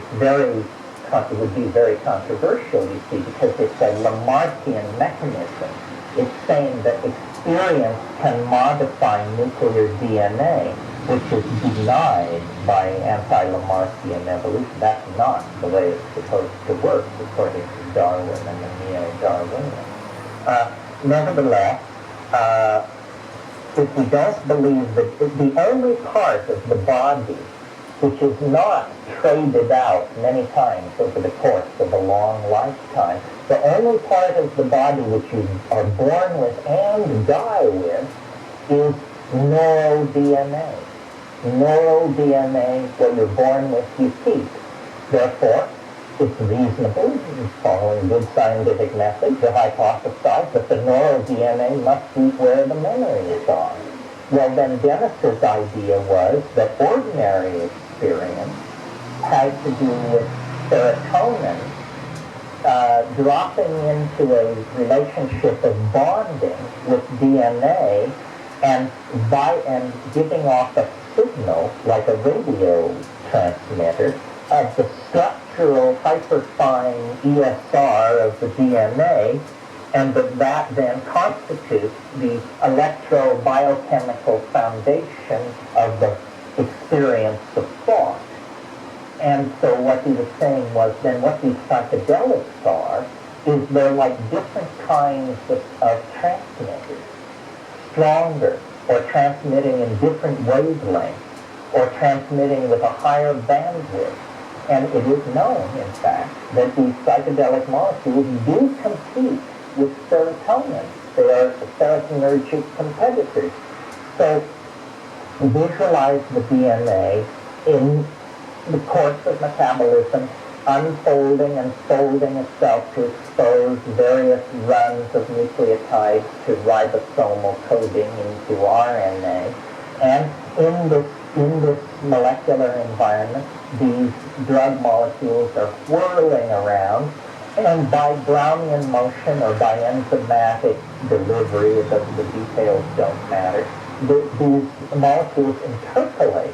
would be very controversial, you see, because it's a Lamarckian mechanism. It's saying that experience can modify nuclear DNA, which is denied by anti-Lamarckian evolution. That's not the way it's supposed to work, according to Darwin and the neo-Darwinians. Nevertheless, if we don't believe that the only part of the body which is not traded out many times over the course of a long lifetime, the only part of the body which you are born with and die with is neural DNA. Neural DNA, what you're born with, you keep. Therefore, it's reasonable, following good scientific methods, to hypothesize that the neural DNA must be where the memories are. Well, then Dennis's idea was that ordinary experience had to do with serotonin dropping into a relationship of bonding with DNA and giving off a signal, like a radio transmitter, of the structural hyperfine ESR of the DNA, and that then constitutes the electrobiochemical foundation of the experience of thought. And so what he was saying was then what these psychedelics are is they're like different kinds of transmitters, stronger, or transmitting in different wavelengths, or transmitting with a higher bandwidth. And it is known, in fact, that these psychedelic molecules do compete with serotonin. They are serotonergic competitors. So visualize the DNA in the course of metabolism unfolding and folding itself to expose various runs of nucleotides to ribosomal coding into RNA. And in this molecular environment, these drug molecules are whirling around, and by Brownian motion or by enzymatic delivery, the details don't matter, these molecules interpolate,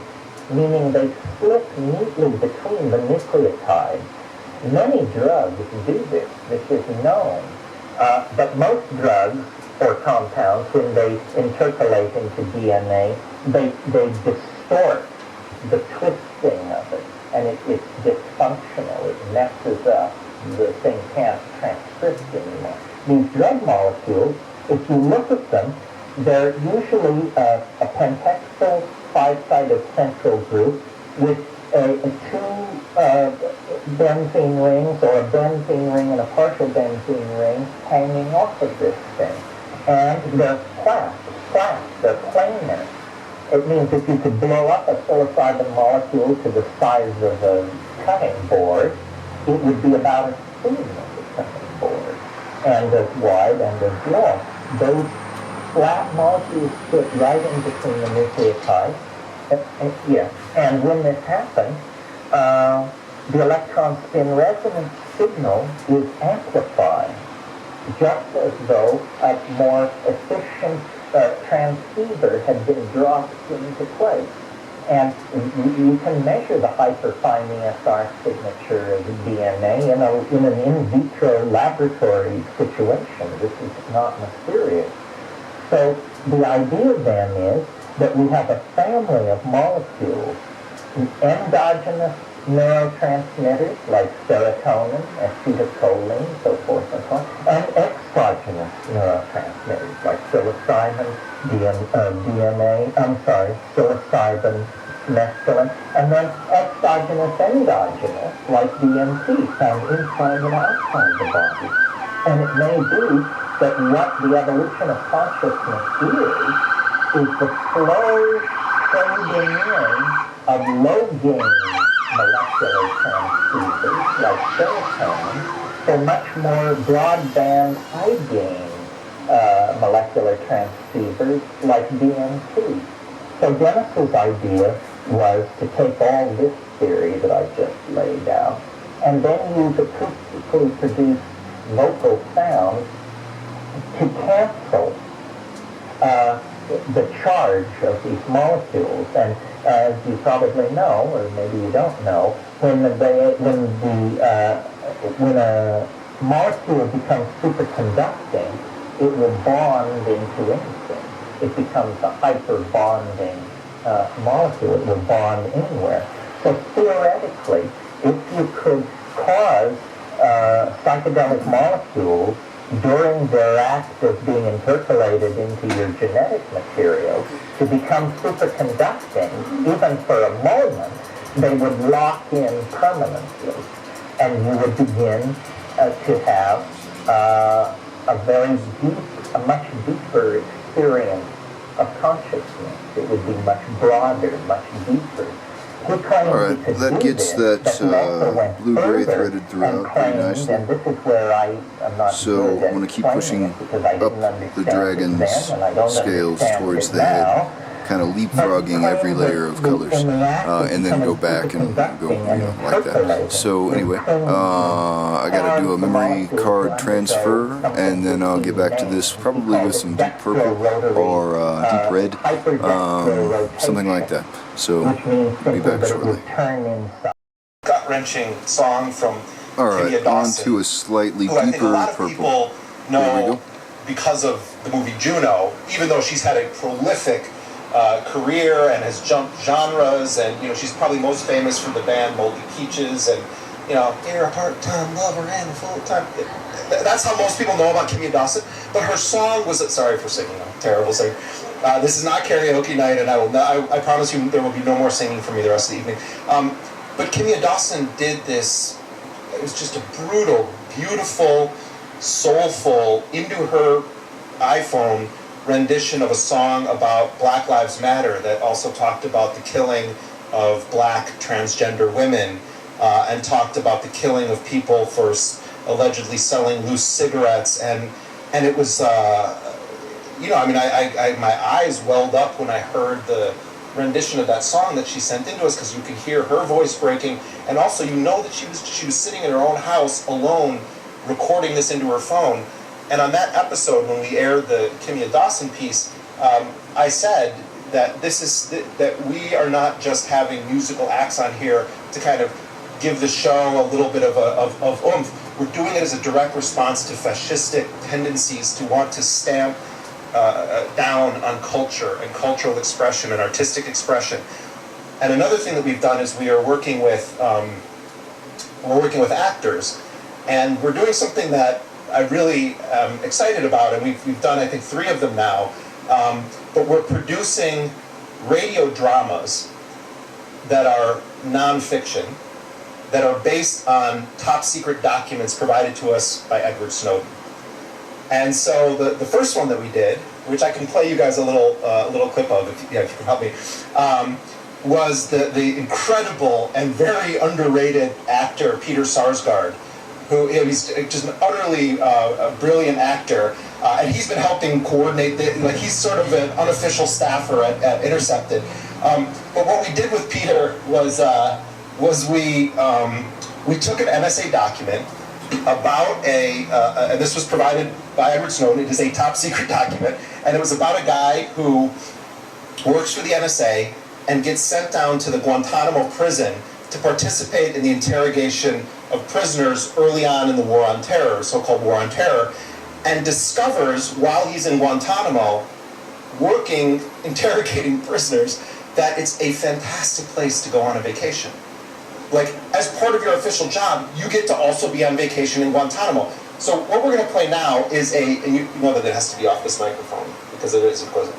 meaning they split neatly between the nucleotides. Many drugs do this. This is known. But most drugs or compounds, when they interpolate into DNA, they distort the twisting of it, and it's dysfunctional. It messes up. The thing can't transcript anymore. These drug molecules, if you look at them, they're usually a pentexyl five-sided central group with two benzene rings, or a benzene ring and a partial benzene ring hanging off of this thing. And they're flat, they're planar. It means if you could blow up a psilocybin molecule to the size of a cutting board, it would be about as thin as a cutting board, and as wide and as long. Those flat molecules fit right in between the nucleotides. And when this happens, the electron spin resonance signal is amplified, just as though a more efficient transceiver had been dropped into place. And you can measure the hyperfine ESR signature of DNA in an in vitro laboratory situation. This is not mysterious. So the idea then is that we have a family of molecules, endogenous neurotransmitters like serotonin, acetylcholine, so forth and so on, and exogenous neurotransmitters like psilocybin, psilocybin, mescaline, and then exogenous, endogenous like DMT found inside and outside the body. And it may be that what the evolution of consciousness is the slow fading in of low-gain molecular transceivers like serotonin for much more broadband high-gain molecular transceivers like DMT. So Dennis's idea was to take all this theory that I just laid out and then use acoustically produced local sound to cancel the charge of these molecules. And as you probably know, or maybe you don't know, when a molecule becomes superconducting, it will bond into anything. It becomes a hyperbonding molecule. It will bond anywhere. So theoretically, if you could cause psychedelic molecules during their act of being intercalated into your genetic material to become superconducting, even for a moment, they would lock in permanently. And you would begin to have a much deeper experience of consciousness. It would be much broader, much deeper. All right, that gets that blue-gray threaded throughout pretty nicely. And this is where I'm not So I'm going to keep pushing up the dragon's scales towards the head, kind of leapfrogging every layer of colors, and then go back and go, like that. So anyway, I got to do a memory card transfer, and then I'll get back to this probably with some deep purple or deep red, something like that. So we'll be back shortly. Gut-wrenching song from All right, Kimia on Dawson, to a slightly who I think a deeper lot of purple. people There we know go. because of the movie Juno, even though she's had a prolific career and has jumped genres, and she's probably most famous for the band Moldy Peaches, and you're a part-time lover and a full-time. That's how most people know about Kimia Dawson. But her song was, sorry for singing, I'm terrible singer. This is not karaoke night, and I promise you there will be no more singing for me the rest of the evening. But Kimia Dawson did this. It was just a brutal, beautiful, soulful, into her iPhone rendition of a song about Black Lives Matter that also talked about the killing of black transgender women, and talked about the killing of people for allegedly selling loose cigarettes, and it was my eyes welled up when I heard the rendition of that song that she sent into us, because you could hear her voice breaking, and also that she was sitting in her own house alone recording this into her phone. And on that episode, when we aired the Kimia Dawson piece, I said that that we are not just having musical acts on here to kind of give the show a little bit of oomph. We're doing it as a direct response to fascistic tendencies to want to stamp down on culture and cultural expression and artistic expression. And another thing that we've done is we are working with actors, and we're doing something that I really am excited about, and we've done I think 3 of them now. But we're producing radio dramas that are nonfiction, that are based on top secret documents provided to us by Edward Snowden. And so the first one that we did, which I can play you guys a little clip of if you can help me, was the incredible and very underrated actor Peter Sarsgaard, who he's just an utterly brilliant actor, and he's been helping coordinate he's sort of an unofficial staffer at Intercepted. But what we did with Peter was we took an NSA document about and this was provided by Edward Snowden. It is a top secret document, and it was about a guy who works for the NSA and gets sent down to the Guantanamo prison to participate in the interrogation of prisoners early on in the War on Terror, so-called War on Terror, and discovers while he's in Guantanamo, working, interrogating prisoners, that it's a fantastic place to go on a vacation. Like, as part of your official job, you get to also be on vacation in Guantanamo. So what we're going to play now is and you know that it has to be off this microphone, because it is, of course,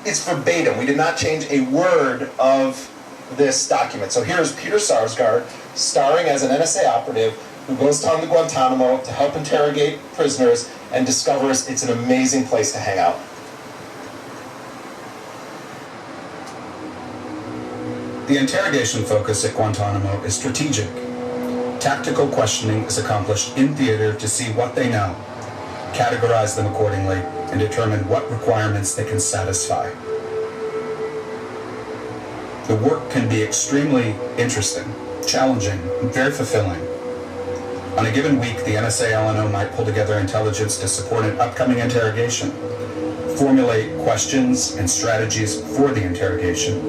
it's verbatim. We did not change a word of this document. So here's Peter Sarsgaard, starring as an NSA operative, who goes down to Guantanamo to help interrogate prisoners and discovers it's an amazing place to hang out. The interrogation focus at Guantanamo is strategic. Tactical questioning is accomplished in theater to see what they know, categorize them accordingly, and determine what requirements they can satisfy. The work can be extremely interesting, challenging, and very fulfilling. On a given week, the NSA LNO might pull together intelligence to support an upcoming interrogation, formulate questions and strategies for the interrogation,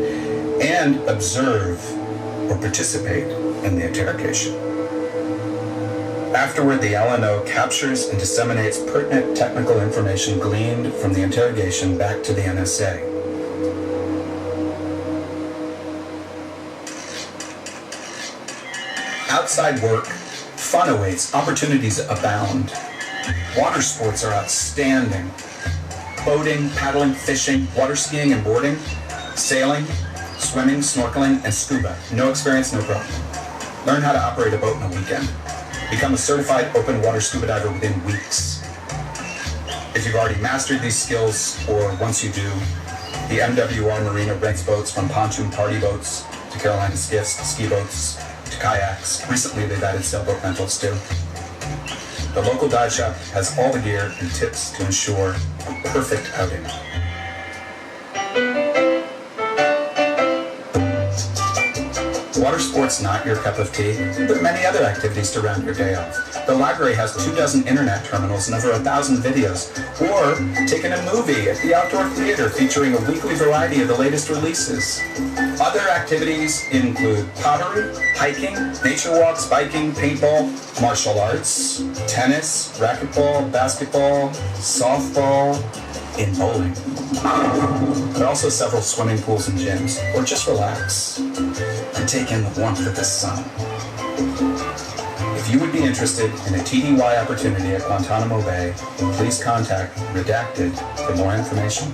and observe or participate in the interrogation. Afterward, the LNO captures and disseminates pertinent technical information gleaned from the interrogation back to the NSA. Outside work, fun awaits, opportunities abound. Water sports are outstanding. Boating, paddling, fishing, water skiing and boarding, sailing, swimming, snorkeling, and scuba. No experience, no problem. Learn how to operate a boat in a weekend. Become a certified open water scuba diver within weeks. If you've already mastered these skills, or once you do, the MWR Marina rents boats from pontoon party boats to Carolina skiffs, to ski boats, to kayaks. Recently, they've added sailboat rentals too. The local dive shop has all the gear and tips to ensure a perfect outing. Water sports not your cup of tea, but many other activities to round your day off. The library has 24 internet terminals and over 1,000 videos. Or take in a movie at the outdoor theater featuring a weekly variety of the latest releases. Other activities include pottery, hiking, nature walks, biking, paintball, martial arts, tennis, racquetball, basketball, softball, in bowling. There are also several swimming pools and gyms, or just relax and take in the warmth of the sun. If you would be interested in a TDY opportunity at Guantanamo Bay, please contact Redacted for more information.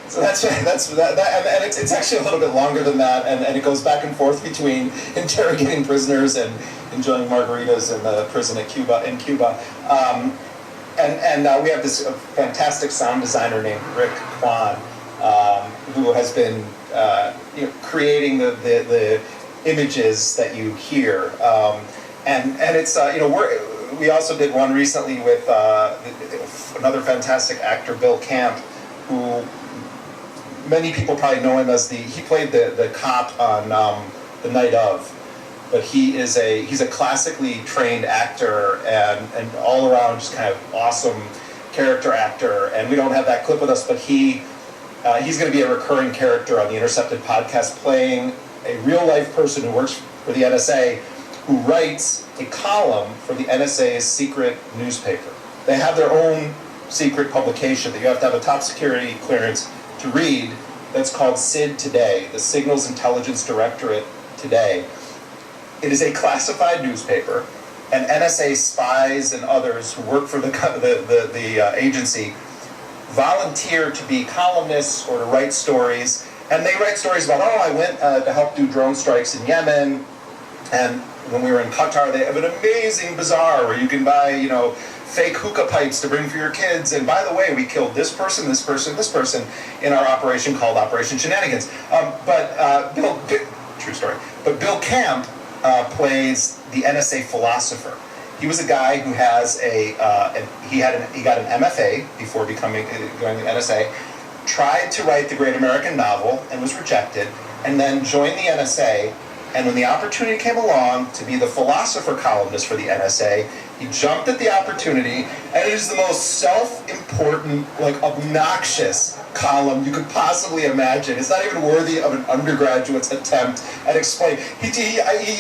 So and it's actually a little bit longer than that, and it goes back and forth between interrogating prisoners and enjoying margaritas in the prison in Cuba. And we have this fantastic sound designer named Rick Kwan, who has been creating the images that you hear. And it's we also did one recently with another fantastic actor, Bill Camp, who many people probably know him as he played the cop on The Night Of. But he's a classically trained actor and all around just kind of awesome character actor. And we don't have that clip with us, but he's going to be a recurring character on the Intercepted podcast, playing a real life person who works for the NSA, who writes a column for the NSA's secret newspaper. They have their own secret publication that you have to have a top security clearance to read. That's called SID Today, the Signals Intelligence Directorate Today. It is a classified newspaper, and NSA spies and others who work for the agency volunteer to be columnists or to write stories. And they write stories about, I went to help do drone strikes in Yemen, and when we were in Qatar, they have an amazing bazaar where you can buy, fake hookah pipes to bring for your kids. And by the way, we killed this person, this person, this person in our operation called Operation Shenanigans. True story. But Bill Camp plays the NSA philosopher. He was a guy who has he got an MFA before going to the NSA, tried to write the great American novel and was rejected, and then joined the NSA And when the opportunity came along to be the philosopher columnist for the NSA, he jumped at the opportunity, and it is the most self-important, like obnoxious column you could possibly imagine. It's not even worthy of an undergraduate's attempt at explaining. He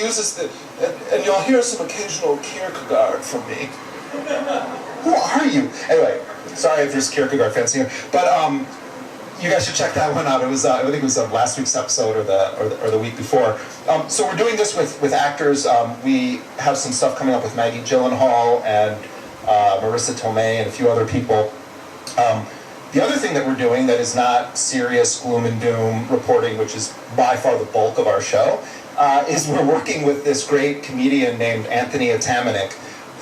uses the, and you'll hear some occasional Kierkegaard from me. Who are you? Anyway, sorry if there's Kierkegaard fans here, but you guys should check that one out. It was I think it was last week's episode or the week before. So we're doing this with actors. We have some stuff coming up with Maggie Gyllenhaal and Marissa Tomei and a few other people. The other thing that we're doing that is not serious gloom and doom reporting, which is by far the bulk of our show, is we're working with this great comedian named Anthony Atamanuik,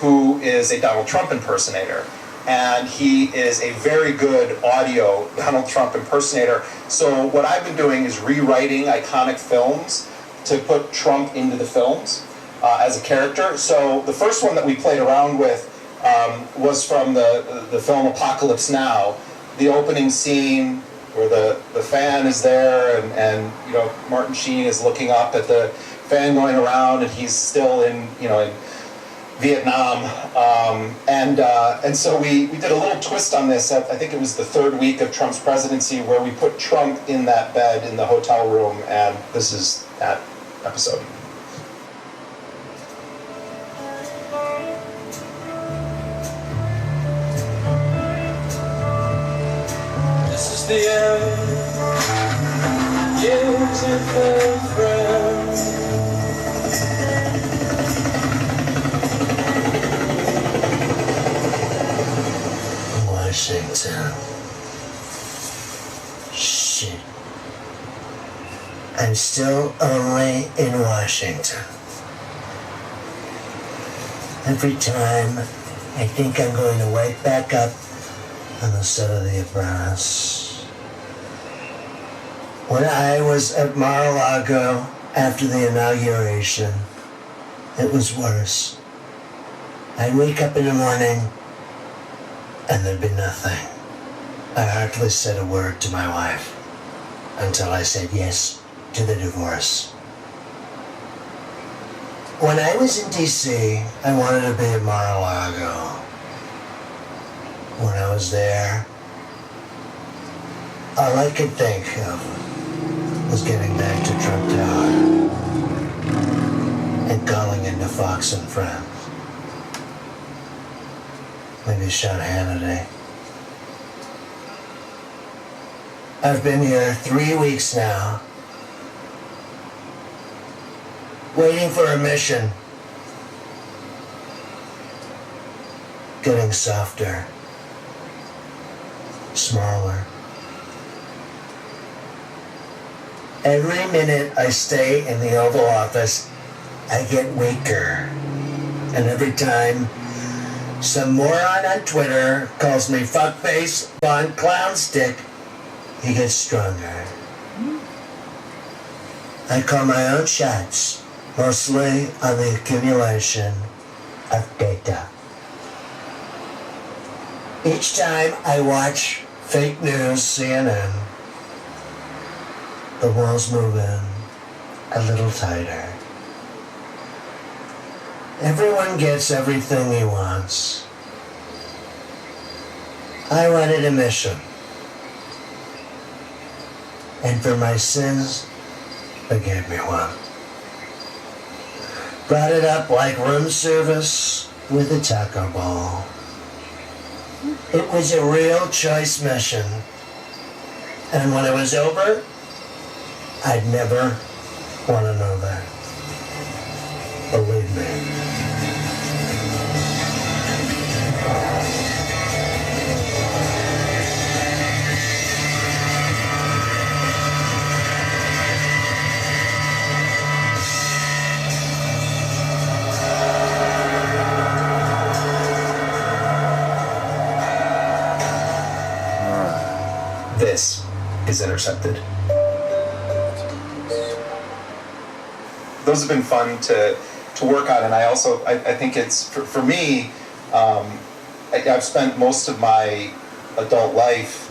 who is a Donald Trump impersonator. And he is a very good audio Donald Trump impersonator. So what I've been doing is rewriting iconic films to put Trump into the films as a character. So the first one that we played around with was from the film Apocalypse Now. The opening scene where the fan is there and you know Martin Sheen is looking up at the fan going around and he's still in Vietnam, and so we did a little twist on this. I think it was the third week of Trump's presidency where we put Trump in that bed in the hotel room, and this is that episode. This is the end. Beautiful friend. Washington. Shit. I'm still only in Washington. Every time I think I'm going to wake back up on the set of The Apprentice. When I was at Mar-a-Lago after the inauguration, it was worse. I'd wake up in the morning and there'd be nothing. I hardly said a word to my wife until I said yes to the divorce. When I was in D.C., I wanted to be at Mar-a-Lago. When I was there, all I could think of was getting back to Trump Tower and calling into Fox and Friends. Maybe Sean Hannity. I've been here 3 weeks now, waiting for a mission. Getting softer, smaller. Every minute I stay in the Oval Office, I get weaker. And every time some moron on Twitter calls me fuckface, Von Clownstick, he gets stronger. I call my own shots, mostly on the accumulation of data. Each time I watch fake news CNN, the walls move in a little tighter. Everyone gets everything he wants. I wanted a mission. And for my sins, they gave me one. Brought it up like room service with a taco ball. It was a real choice mission. And when it was over, I'd never want another. Believe me. This is Intercepted. Those have been fun to work on, and I think it's, for me, I've spent most of my adult life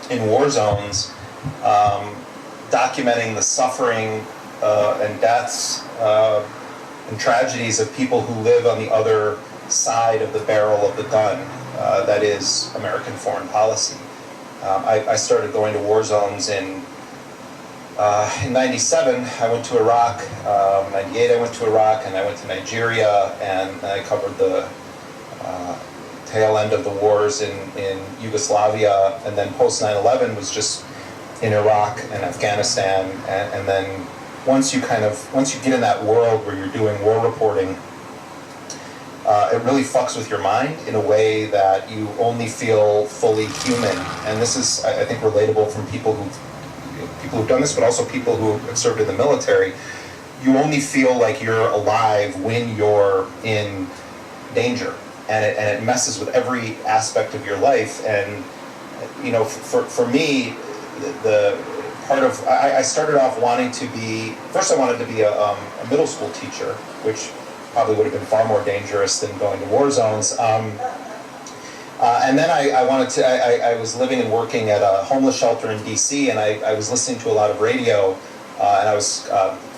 in war zones, documenting the suffering and deaths and tragedies of people who live on the other side of the barrel of the gun that is American foreign policy. I started going to war zones in 97. I went to Iraq. 98 I went to Iraq, and I went to Nigeria, and I covered the tail end of the wars in Yugoslavia, and then post 9/11 was just in Iraq and Afghanistan, and then once you get in that world where you're doing war reporting, it really fucks with your mind in a way that you only feel fully human. And this is, I think, relatable from people who've done this, but also people who have served in the military. You only feel like you're alive when you're in danger, and it messes with every aspect of your life. And for me, the part of I started off wanting to be, first I wanted to be a middle school teacher, which probably would have been far more dangerous than going to war zones. And then I was living and working at a homeless shelter in DC, and I was listening to a lot of radio, and I was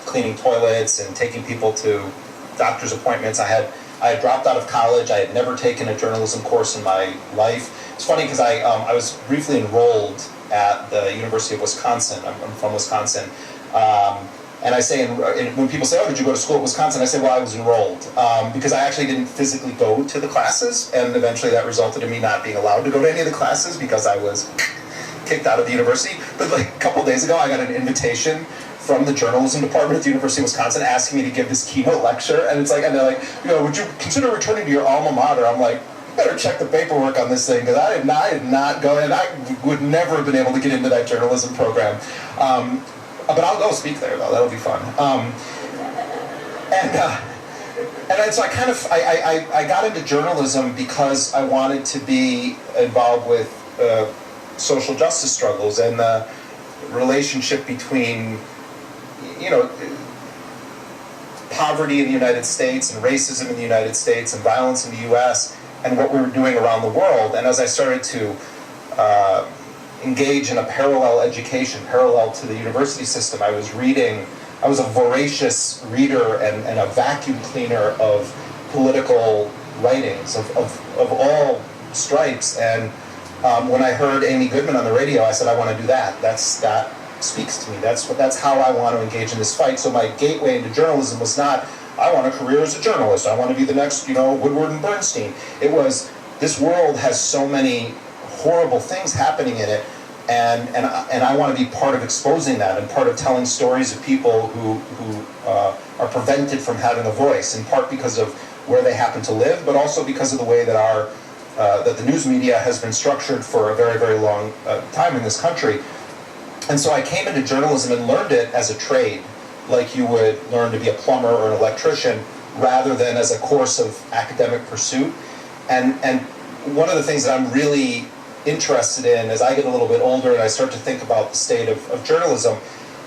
cleaning toilets and taking people to doctor's appointments. I had dropped out of college. I had never taken a journalism course in my life. It's funny because I was briefly enrolled at the University of Wisconsin. I'm from Wisconsin. And I say, when people say, oh, did you go to school at Wisconsin? I say, well, I was enrolled, because I actually didn't physically go to the classes, and eventually that resulted in me not being allowed to go to any of the classes because I was kicked out of the university. But like a couple days ago, I got an invitation from the journalism department at the University of Wisconsin asking me to give this keynote lecture, and they're like, would you consider returning to your alma mater? I'm like, you better check the paperwork on this thing, because I did not go, and I would never have been able to get into that journalism program. But I'll go speak there, though. That'll be fun. And so I got into journalism because I wanted to be involved with social justice struggles and the relationship between, poverty in the United States and racism in the United States and violence in the U.S. and what we were doing around the world. And as I started to engage in a parallel education, parallel to the university system, I was a voracious reader and a vacuum cleaner of political writings of all stripes. And when I heard Amy Goodman on the radio, I said, I want to do that. That speaks to me. That's how I want to engage in this fight. So my gateway into journalism was not, I want a career as a journalist. I want to be the next, Woodward and Bernstein. It was, this world has so many horrible things happening in it, and I want to be part of exposing that and part of telling stories of people who are prevented from having a voice, in part because of where they happen to live, but also because of the way that that the news media has been structured for a very, very long time in this country. And so I came into journalism and learned it as a trade, like you would learn to be a plumber or an electrician, rather than as a course of academic pursuit. And one of the things that I'm really interested in as I get a little bit older and I start to think about the state of journalism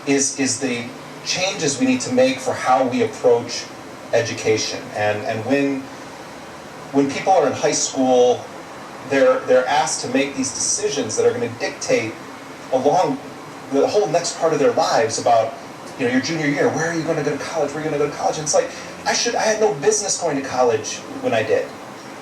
is the changes we need to make for how we approach education. And when people are in high school, they're asked to make these decisions that are going to dictate along the whole next part of their lives about, your junior year, where are you going to go to college? Where are you going to go to college? And it's like, I had no business going to college when I did.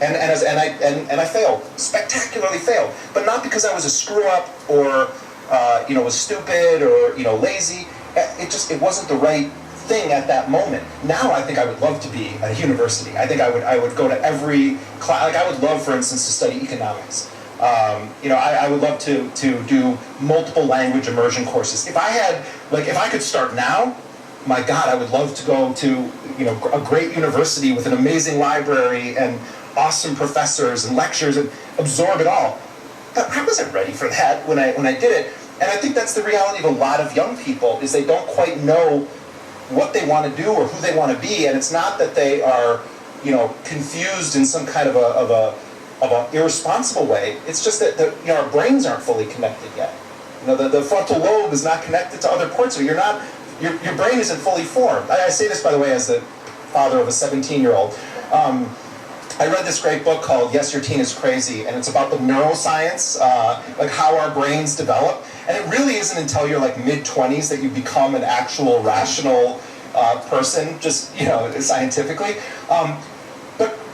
And I failed, spectacularly failed, but not because I was a screw up or was stupid or lazy. It wasn't the right thing at that moment. Now I think I would love to be at a university. I think I would go to every class. Like I would love, for instance, to study economics. I would love to do multiple language immersion courses. If I could start now, my God, I would love to go to a great university with an amazing library and awesome professors and lectures and absorb it all. But I wasn't ready for that when I did it. And I think that's the reality of a lot of young people, is they don't quite know what they want to do or who they want to be. And it's not that they are, confused in some kind of a irresponsible way. It's just that our brains aren't fully connected yet. The frontal lobe is not connected to other parts of it. Your brain isn't fully formed. I say this, by the way, as the father of a 17-year-old. I read this great book called Yes, Your Teen is Crazy, and it's about the neuroscience, like how our brains develop. And it really isn't until you're like mid-20s that you become an actual rational person, just, scientifically.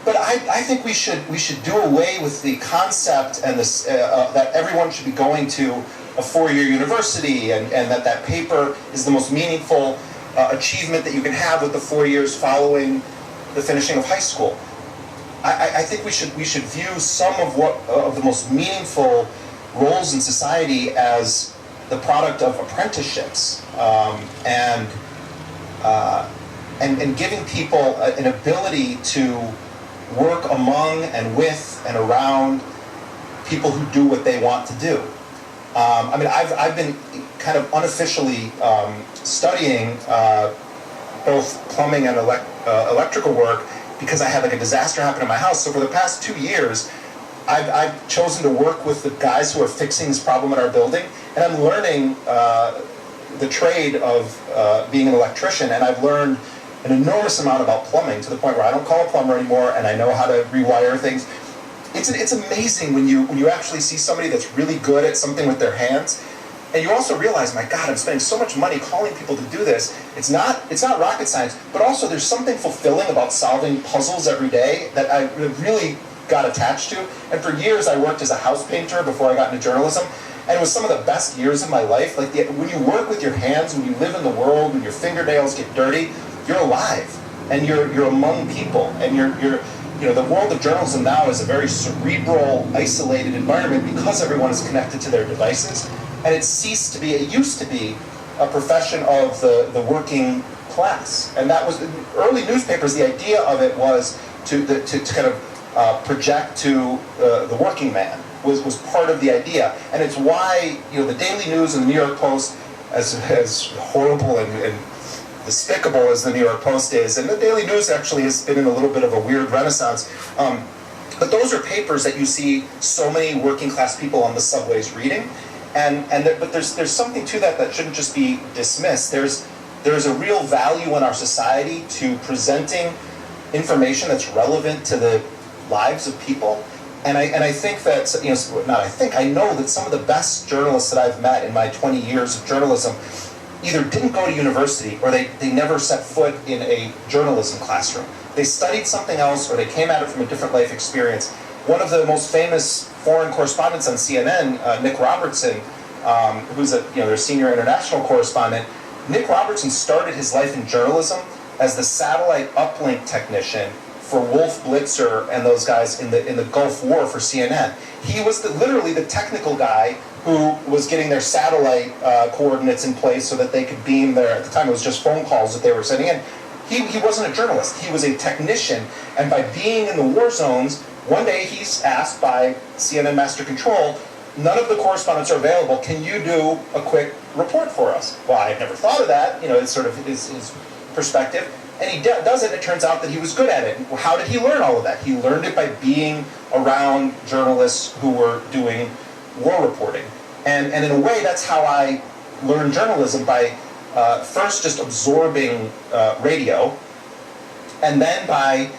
But I think we should do away with the concept and this that everyone should be going to a 4-year university and that paper is the most meaningful achievement that you can have with the 4 years following the finishing of high school. I think we should view some of the most meaningful roles in society as the product of apprenticeships and giving people an ability to work among and with and around people who do what they want to do. I've been kind of unofficially studying both plumbing and electrical work because I had like a disaster happen in my house. So for the past 2 years, I've chosen to work with the guys who are fixing this problem in our building, and I'm learning the trade of being an electrician, and I've learned an enormous amount about plumbing to the point where I don't call a plumber anymore, and I know how to rewire things. It's amazing when you actually see somebody that's really good at something with their hands, and you also realize, my God, I'm spending so much money calling people to do this. It's not rocket science, but also there's something fulfilling about solving puzzles every day that I really got attached to. And for years I worked as a house painter before I got into journalism, and it was some of the best years of my life. Like when you work with your hands, when you live in the world, when your fingernails get dirty, you're alive, and you're among people, and you're the world of journalism now is a very cerebral, isolated environment because everyone is connected to their devices, and it used to be a profession of the working class, and that was early newspapers. The idea of it was to kind of project to the working man was part of the idea, and it's why the Daily News and the New York Post, as horrible and despicable as the New York Post is, and the Daily News actually has been in a little bit of a weird renaissance, but those are papers that you see so many working class people on the subways reading, but there's something to that shouldn't just be dismissed. There's a real value in our society to presenting information that's relevant to the lives of people, and I think that I know that some of the best journalists that I've met in my 20 years of journalism either didn't go to university or they never set foot in a journalism classroom. They studied something else or they came at it from a different life experience. One of the most famous foreign correspondents on CNN, Nick Robertson, who's their senior international correspondent, Nick Robertson started his life in journalism as the satellite uplink technician for Wolf Blitzer and those guys in the Gulf War for CNN. He was literally the technical guy who was getting their satellite coordinates in place so that they could beam at the time it was just phone calls that they were sending in. He wasn't a journalist, he was a technician, and by being in the war zones, one day he's asked by CNN Master Control, none of the correspondents are available, can you do a quick report for us? Well, I had never thought of that, it's sort of his perspective, and he does it, and it turns out that he was good at it. How did he learn all of that? He learned it by being around journalists who were doing war reporting. And in a way, that's how I learned journalism, by first just absorbing radio, and then by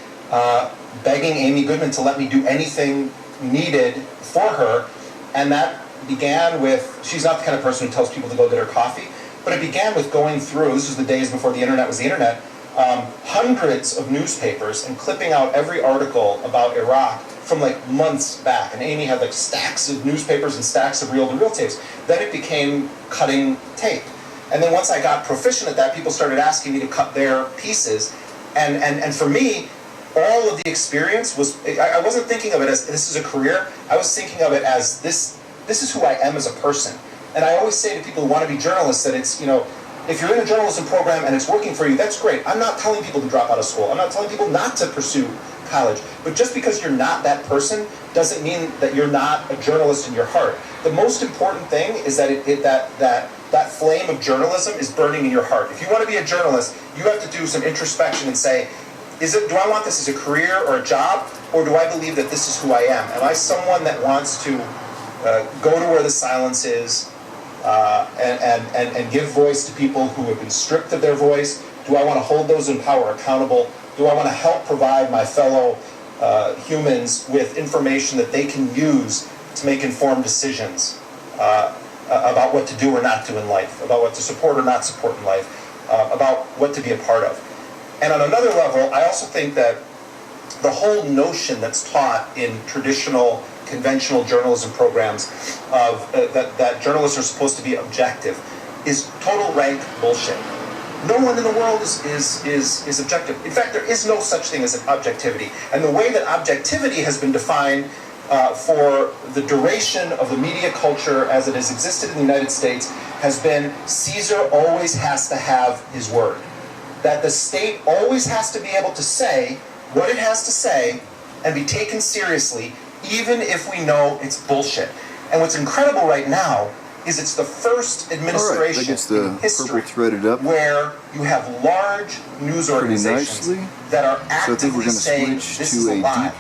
begging Amy Goodman to let me do anything needed for her. And that began with, she's not the kind of person who tells people to go get her coffee, but it began with going through, this was the days before the internet was the internet, hundreds of newspapers and clipping out every article about Iraq from like months back. And Amy had like stacks of newspapers and stacks of reel-to-reel tapes. Then it became cutting tape. And then once I got proficient at that, people started asking me to cut their pieces. And for me, all of the experience was, I wasn't thinking of it as this is a career. I was thinking of it as this is who I am as a person. And I always say to people who want to be journalists that it's, if you're in a journalism program and it's working for you, that's great. I'm not telling people to drop out of school. I'm not telling people not to pursue college. But just because you're not that person doesn't mean that you're not a journalist in your heart. The most important thing is that that flame of journalism is burning in your heart. If you want to be a journalist, you have to do some introspection and say, do I want this as a career or a job, or do I believe that this is who I am? Am I someone that wants to go to where the silence is, and give voice to people who have been stripped of their voice? Do I want to hold those in power accountable? Do I want to help provide my fellow humans with information that they can use to make informed decisions about what to do or not do in life, about what to support or not support in life, about what to be a part of. And on another level, I also think that the whole notion that's taught in traditional, conventional journalism programs of that journalists are supposed to be objective is total rank bullshit. No one in the world is objective. In fact, there is no such thing as an objectivity. And the way that objectivity has been defined for the duration of the media culture as it has existed in the United States has been Caesar always has to have his word. That the state always has to be able to say what it has to say and be taken seriously, even if we know it's bullshit. And what's incredible right now is it's the first administration in history where you have large news organizations that are actively saying this is a lie.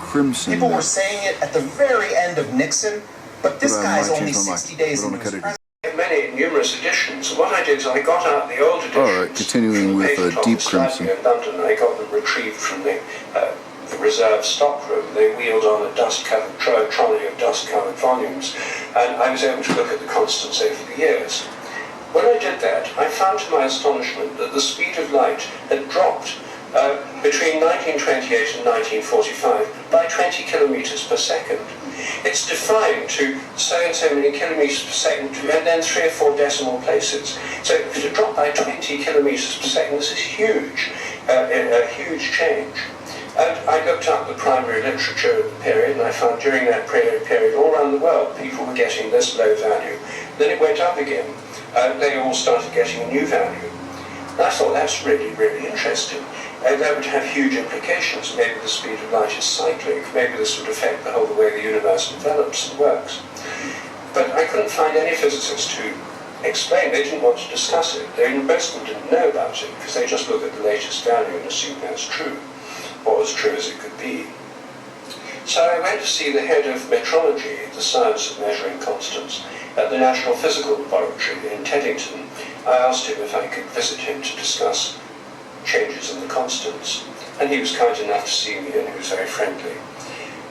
People were saying it at the very end of Nixon, but this guy's only 60 days into his presidency. Many numerous editions. What I did is I got out the old editions. Alright, continuing with Deep Crimson. In London, I got them retrieved from the reserve stockroom. They wheeled on a dust-covered trolley of dust-covered volumes, and I was able to look at the constants over the years. When I did that, I found to my astonishment that the speed of light had dropped between 1928 and 1945 by 20 kilometers per second. It's defined to so and so many kilometers per second, and then 3 or 4 decimal places. So to drop by 20 kilometers per second, this is huge, a huge change. And I looked up the primary literature of the period, and I found during that period all around the world, people were getting this low value. Then it went up again. They all started getting a new value. And I thought that's really, really interesting. That would have huge implications. Maybe the speed of light is cyclic. Maybe this would affect the whole way the universe develops and works. But I couldn't find any physicists to explain. They didn't want to discuss it. Most of them didn't know about it because they just look at the latest value and assume that's true, or as true as it could be. So I went to see the head of metrology, the science of measuring constants, at the National Physical Laboratory in Teddington. I asked him if I could visit him to discuss changes in the constants, and he was kind enough to see me, and he was very friendly.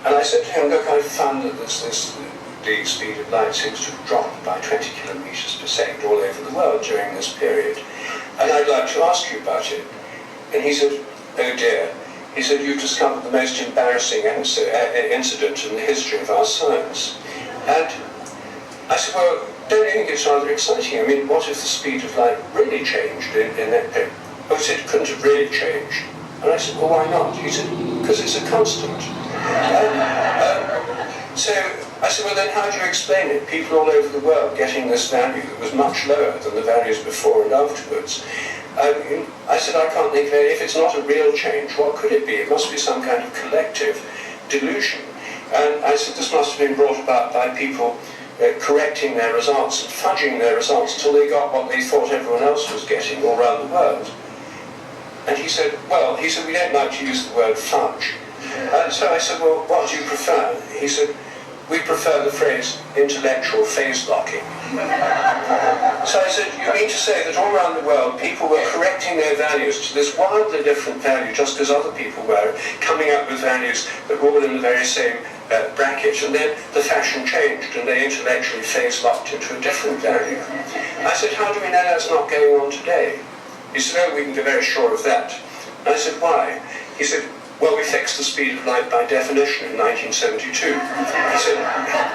And I said to him, look, I've found that the speed of light seems to have dropped by 20 kilometers per second all over the world during this period, and I'd like to ask you about it. And he said, oh dear. He said, you've discovered the most embarrassing incident in the history of our science. And I said, well, don't you think it's rather exciting? I mean, what if the speed of light really changed in that period? Oh, he said, it couldn't have really changed. And I said, well, why not? He said, because it's a constant. So I said, well, then how do you explain it? People all over the world getting this value that was much lower than the values before and afterwards. I said, I can't think of it. If it's not a real change, what could it be? It must be some kind of collective delusion. And I said, this must have been brought about by people correcting their results and fudging their results until they got what they thought everyone else was getting all around the world. And he said, well, we don't like to use the word fudge. So I said, well, what do you prefer? He said, we prefer the phrase intellectual phase locking. So I said, you mean to say that all around the world people were correcting their values to this wildly different value just because other people were coming up with values that were all in the very same bracket, and then the fashion changed and they intellectually phase locked into a different value. I said, how do we know that's not going on today? He said, oh, we can be very sure of that. And I said, why? He said, well, we fixed the speed of light by definition in 1972. He said,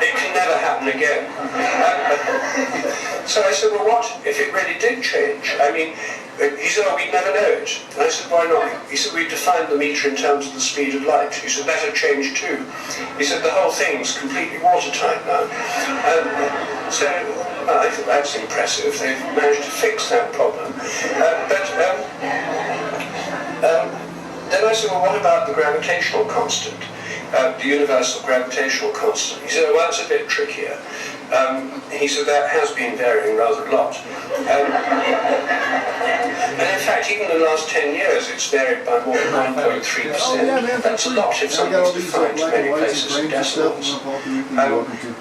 it can never happen again. So I said, well, what if it really did change? I mean, he said, oh, we'd never know it. And I said, why not? He said, we defined the meter in terms of the speed of light. He said, that had changed too. He said, the whole thing's completely watertight now. So I thought that's impressive. They've managed to fix that problem. Then I said, well, what about the gravitational constant, the universal gravitational constant? He said, oh, well, that's a bit trickier. He said, that has been varying rather a lot. And in fact, even in the last 10 years, it's varied by more than 9.3%. That's a lot if something's defined in many places in decimals.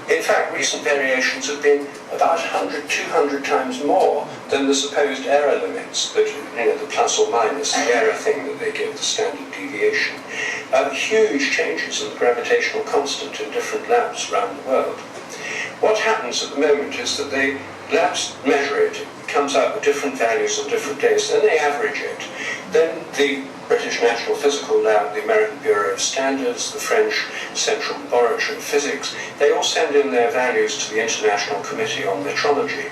In fact, recent variations have been about 100, 200 times more than the supposed error limits, that, the plus or minus, the error thing that they give, the standard deviation. huge changes in the gravitational constant in different labs around the world. What happens at the moment is that the labs measure it, it comes out with different values on different days, then they average it. Then the British National Physical Lab, the American Bureau of Standards, the French Central Laboratory of Physics, they all send in their values to the International Committee on Metrology.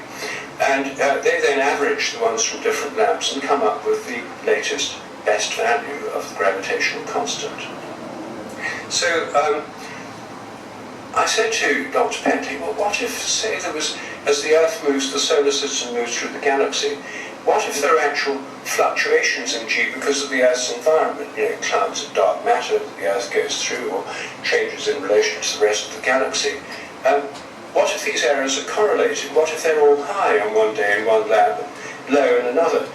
And they then average the ones from different labs and come up with the latest best value of the gravitational constant. So I said to Dr. Bentley, well, what if, say, there was, as the Earth moves, the solar system moves through the galaxy, what if there are actual fluctuations in G because of the Earth's environment? You know, clouds of dark matter that the Earth goes through, or changes in relation to the rest of the galaxy. What if these errors are correlated? What if they're all high on one day in one lab and low in another?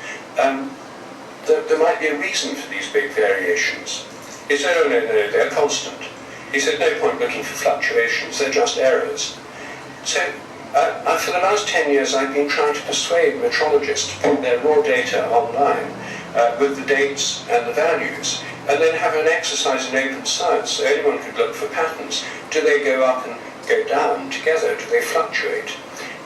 There might be a reason for these big variations. He said, oh, no, they're constant. He said, no point looking for fluctuations, they're just errors. So, for the last 10 years, I've been trying to persuade metrologists to put their raw data online with the dates and the values, and then have an exercise in open science so anyone could look for patterns. Do they go up and go down together? Do they fluctuate?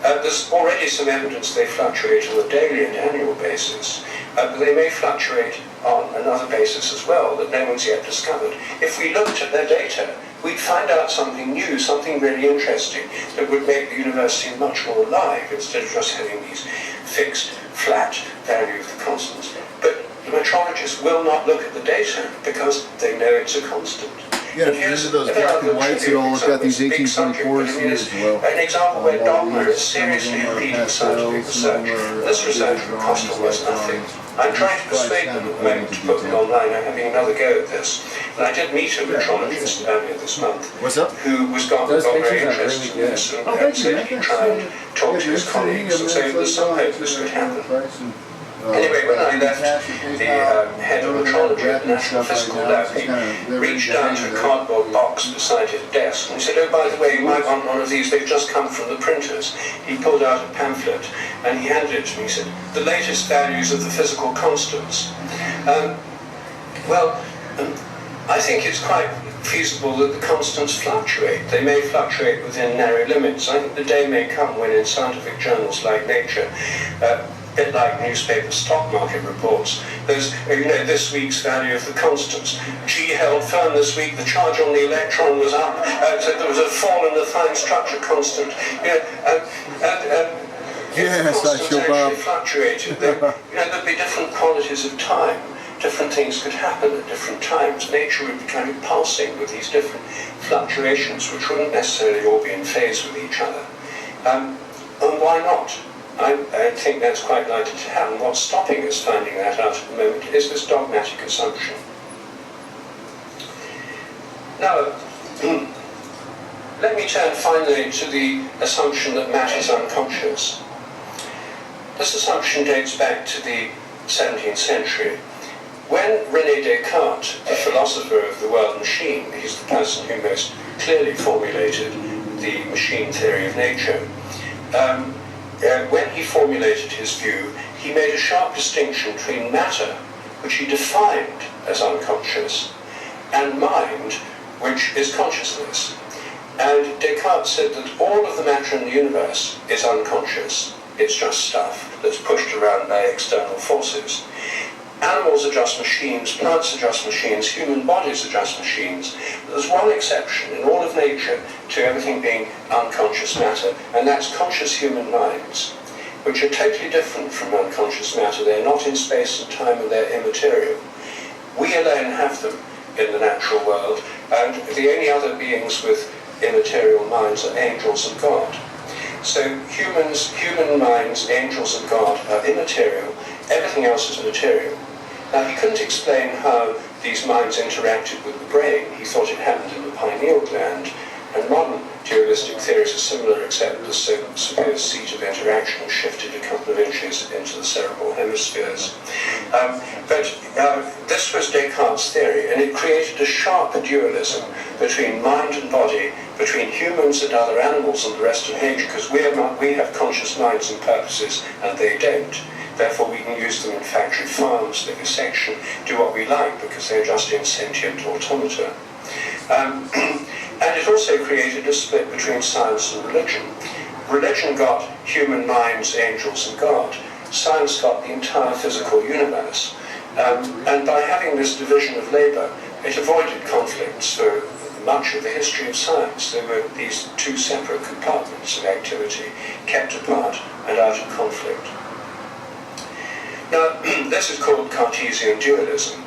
There's already some evidence they fluctuate on a daily and annual basis, but they may fluctuate on another basis as well that no one's yet discovered. If we looked at their data, we'd find out something new, something really interesting that would make the universe seem much more alive instead of just having these fixed, flat values of the constants. But the metrologists will not look at the data because they know it's a constant. Yeah, if you look at those black and whites, it all got these 1824s in it as well. An example where dogma is seriously impeding scientific research. This research would cost almost nothing. I'm trying to persuade them at the moment to put them online. I'm having another go at this. And I did meet a metrologist earlier this month. What's up? Who got very interested in this and said he'd try and talk to his colleagues and say there's some hope this could happen. Anyway, when I left, the head of metrology at the National Physical Lab, he reached down to a cardboard box beside his desk and he said, oh, by the way, you might want one of these, they've just come from the printers. He pulled out a pamphlet and he handed it to me. He said, the latest values of the physical constants. I think it's quite feasible that the constants fluctuate. They may fluctuate within narrow limits. I think the day may come when in scientific journals like Nature, a bit like newspaper stock market reports, there's, this week's value of the constants. G held firm this week, the charge on the electron was up, so there was a fall in the fine structure constant. Yes, I shall actually fluctuated. There'd be different qualities of time. Different things could happen at different times. Nature would be kind of pulsing with these different fluctuations, which wouldn't necessarily all be in phase with each other. And why not? I think that's quite likely to happen. What's stopping us finding that out at the moment is this dogmatic assumption. Now, let me turn finally to the assumption that matter is unconscious. This assumption dates back to the 17th century. When René Descartes, the philosopher of the world machine, he's the person who most clearly formulated the machine theory of nature, when he formulated his view, he made a sharp distinction between matter, which he defined as unconscious, and mind, which is consciousness. And Descartes said that all of the matter in the universe is unconscious. It's just stuff that's pushed around by external forces. Animals are just machines, plants are just machines, human bodies are just machines. There's one exception in all of nature to everything being unconscious matter, and that's conscious human minds, which are totally different from unconscious matter. They're not in space and time and they're immaterial. We alone have them in the natural world, and the only other beings with immaterial minds are angels and God. So human minds, angels and God are immaterial, everything else is material. Now, he couldn't explain how these minds interacted with the brain. He thought it happened in the pineal gland, and modern dualistic theories are similar, except the supposed seat of interaction shifted a couple of inches into the cerebral hemispheres. This was Descartes' theory, and it created a sharp dualism between mind and body, between humans and other animals and the rest of nature, because we have conscious minds and purposes, and they don't. Therefore, we can use them in factory farms, vivisection, do what we like because they're just insentient automata. And it also created a split between science and religion. Religion got human minds, angels, and God. Science got the entire physical universe. And by having this division of labour, it avoided conflicts for much of the history of science. There were these two separate compartments of activity, kept apart and out of conflict. Now, this is called Cartesian dualism,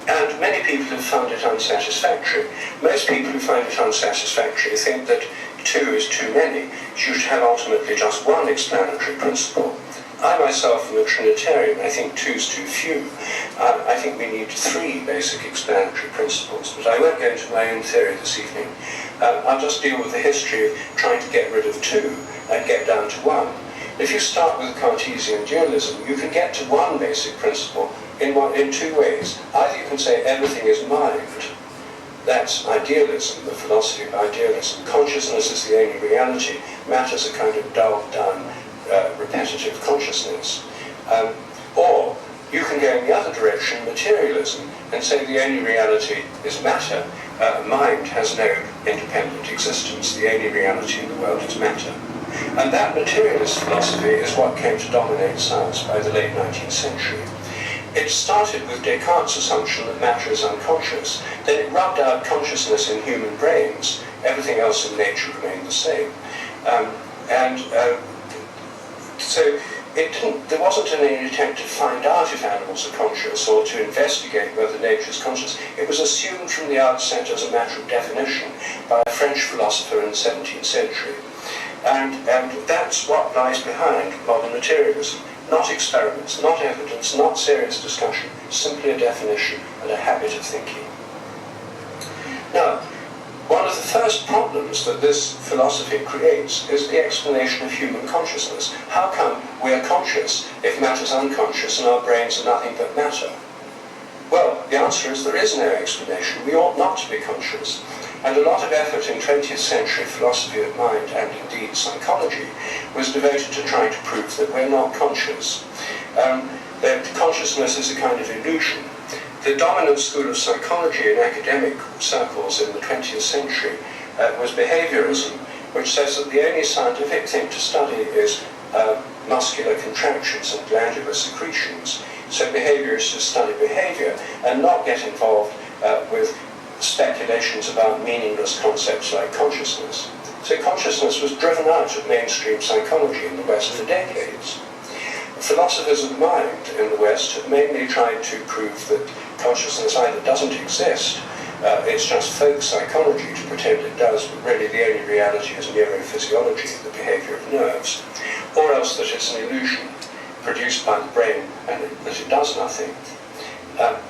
and many people have found it unsatisfactory. Most people who find it unsatisfactory think that 2 is too many. You should have ultimately just one explanatory principle. I myself am a Trinitarian. I think 2 is too few. I think we need 3 basic explanatory principles, but I won't go into my own theory this evening. I'll just deal with the history of trying to get rid of 2 and get down to 1. If you start with Cartesian dualism, you can get to one basic principle in 2 ways. Either you can say everything is mind. That's idealism, the philosophy of idealism. Consciousness is the only reality. Matter is a kind of dulled down, repetitive consciousness. Or you can go in the other direction, materialism, and say the only reality is matter. Mind has no independent existence. The only reality in the world is matter. And that materialist philosophy is what came to dominate science by the late 19th century. It started with Descartes' assumption that matter is unconscious. Then it rubbed out consciousness in human brains. Everything else in nature remained the same. So there wasn't any attempt to find out if animals are conscious or to investigate whether nature is conscious. It was assumed from the outset as a matter of definition by a French philosopher in the 17th century. And that's what lies behind modern materialism. Not experiments, not evidence, not serious discussion, simply a definition and a habit of thinking. Now, one of the first problems that this philosophy creates is the explanation of human consciousness. How come we are conscious if matter is unconscious and our brains are nothing but matter? Well, the answer is there is no explanation. We ought not to be conscious. And a lot of effort in 20th century philosophy of mind, and indeed psychology, was devoted to trying to prove that we're not conscious. That consciousness is a kind of illusion. The dominant school of psychology in academic circles in the 20th century was behaviorism, which says that the only scientific thing to study is muscular contractions and glandular secretions. So behaviorists to study behavior and not get involved with speculations about meaningless concepts like consciousness. So consciousness was driven out of mainstream psychology in the West for decades. Philosophers of mind in the West have mainly tried to prove that consciousness either doesn't exist, it's just folk psychology to pretend it does, but really the only reality is neurophysiology, the behavior of nerves, or else that it's an illusion produced by the brain and that it does nothing.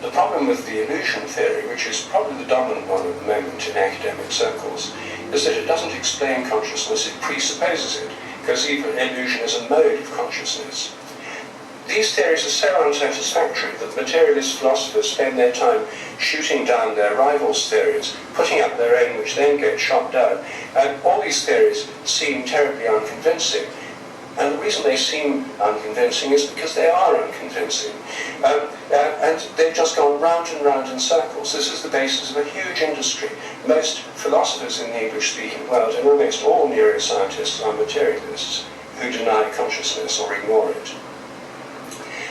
The problem with the illusion theory, which is probably the dominant one at the moment in academic circles, is that it doesn't explain consciousness, it presupposes it, because even illusion is a mode of consciousness. These theories are so unsatisfactory that materialist philosophers spend their time shooting down their rivals' theories, putting up their own which then get shot down, and all these theories seem terribly unconvincing. And the reason they seem unconvincing is because they are unconvincing. And they've just gone round and round in circles. This is the basis of a huge industry. Most philosophers in the English-speaking world and almost all neuroscientists are materialists who deny consciousness or ignore it.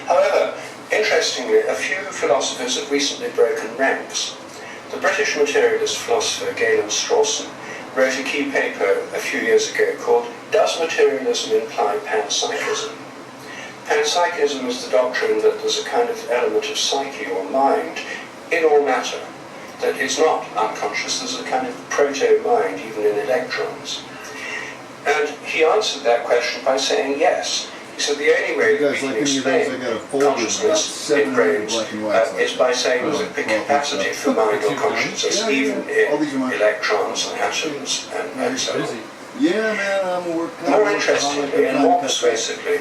However, interestingly, a few philosophers have recently broken ranks. The British materialist philosopher Galen Strawson wrote a key paper a few years ago called "Does Materialism Imply Panpsychism?" Panpsychism is the doctrine that there's a kind of element of psyche or mind in all matter, that it's not unconscious, there's a kind of proto-mind even in electrons. And he answered that question by saying yes. He said the only way that we can explain consciousness in brains is by saying there's a capacity for mind or consciousness even in electrons and atoms and so on. Yeah, man, I'm working. More interestingly and more persuasively,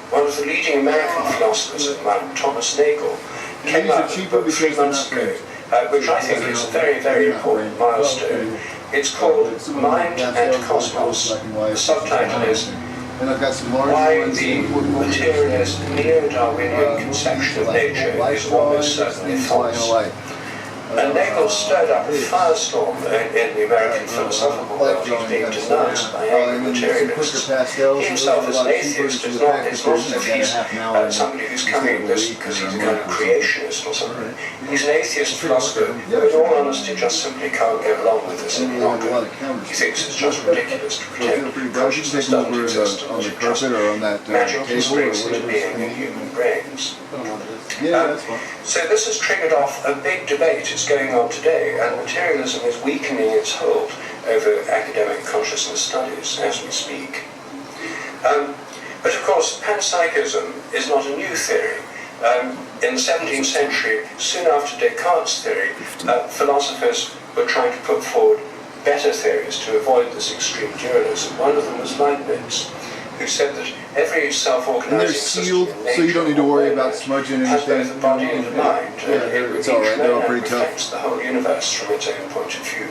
one of the leading American philosophers of mind, Thomas Nagel, came out with a book 3 months ago, which I think is a very, very important milestone. It's called Mind and Cosmos. The subtitle is And I've got some large Why ones. the materialist neo-Darwinian conception of nature is almost certainly false. And Nagel stirred up a firestorm in the American philosophical world. He's being denounced by angry materialists. He himself is an atheist. It's not as if he's somebody who's coming at this because he's a kind of creationist or something. He's an atheist philosopher who, in all honesty, just simply can't get along with this any longer. He thinks it's just ridiculous to pretend consciousness doesn't exist and that it just magically springs into being in human brains. So this has triggered off a big debate. It's going on today, and materialism is weakening its hold over academic consciousness studies as we speak. But of course, panpsychism is not a new theory. In the 17th century, soon after Descartes' theory, philosophers were trying to put forward better theories to avoid this extreme dualism. One of them was Leibniz, who said that every self-organizing sealed, so you don't need to worry about smudging has anything. both a body and a mind. It's all right. They're all pretty tough. Reflects the whole universe from its own point of view.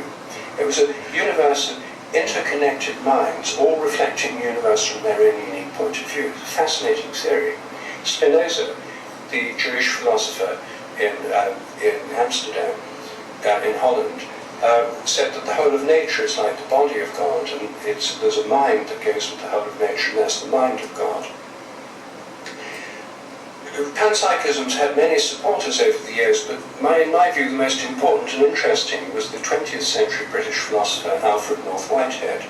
It was a universe of interconnected minds, all reflecting the universe from their own unique point of view. It's a fascinating theory. Spinoza, the Jewish philosopher in Amsterdam, in Holland, said that the whole of nature is like the body of God, and there's a mind that goes with the whole of nature, and that's the mind of God. Panpsychism's had many supporters over the years, but in my view the most important and interesting was the 20th century British philosopher Alfred North Whitehead.